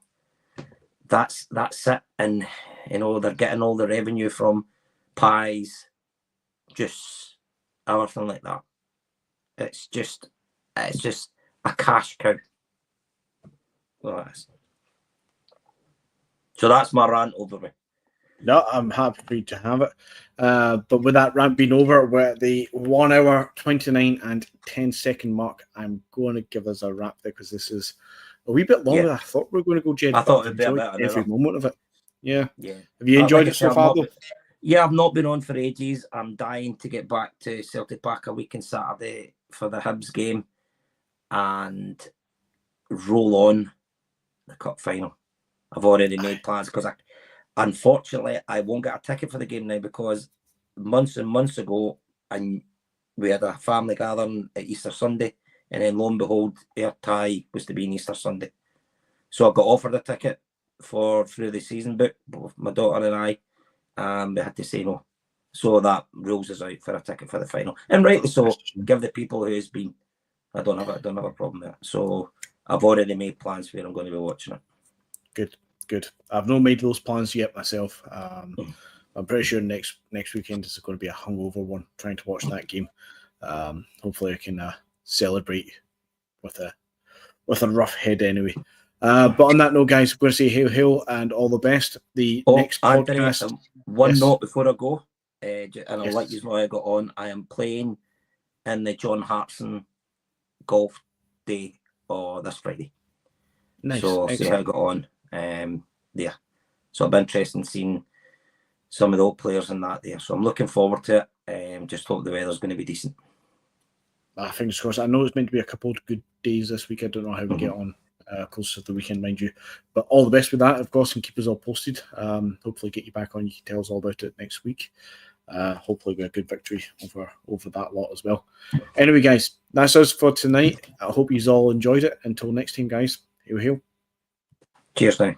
that's it. And, you know, they're getting all the revenue from pies, just everything like that. It's just a cash cow. So that's my rant over me. No, I'm happy for you to have it. But with that rant being over, we're at the 1 hour, 29 and 10 second mark. I'm going to give us a wrap there because this is a wee bit longer than I thought we were going to go, Jed. I thought it'd be a bit every moment of it. Yeah. Yeah. Have you enjoyed it so far, though? Yeah, I've not been on for ages. I'm dying to get back to Celtic Park a week on Saturday for the Hibs game and roll on the cup final. I've already made plans because unfortunately, I won't get a ticket for the game now because months and months ago, we had a family gathering at Easter Sunday, and then lo and behold, our tie was to be on Easter Sunday. So I got offered a ticket through the season book, both my daughter and I, and we had to say no. So that rules us out for a ticket for the final. And rightly so, give the people who has been. I don't have a problem there. So I've already made plans where I'm going to be watching it. Good. I've not made those plans yet myself. I'm pretty sure next weekend is going to be a hungover one, trying to watch that game. Hopefully I can celebrate with a rough head anyway. But on that note, guys, we're going to say hail, hail, and all the best. Next Anthony, podcast. One note before I go, and I'll let you know how I got on. I am playing in the John Hartson golf day or this Friday. Nice. So see how I got on there. So it'll be interesting seeing some of the old players in that there. So I'm looking forward to it. Just hope the weather's going to be decent. Fingers crossed. I know it's meant to be a couple of good days this week. I don't know how we get on closer to the weekend, mind you. But all the best with that, of course, and keep us all posted. Hopefully get you back on. You can tell us all about it next week. Hopefully be a good victory over that lot as well. Anyway, guys, that's us for tonight. I hope you all enjoyed it. Until next time, guys. Hail, hail. Cheers now.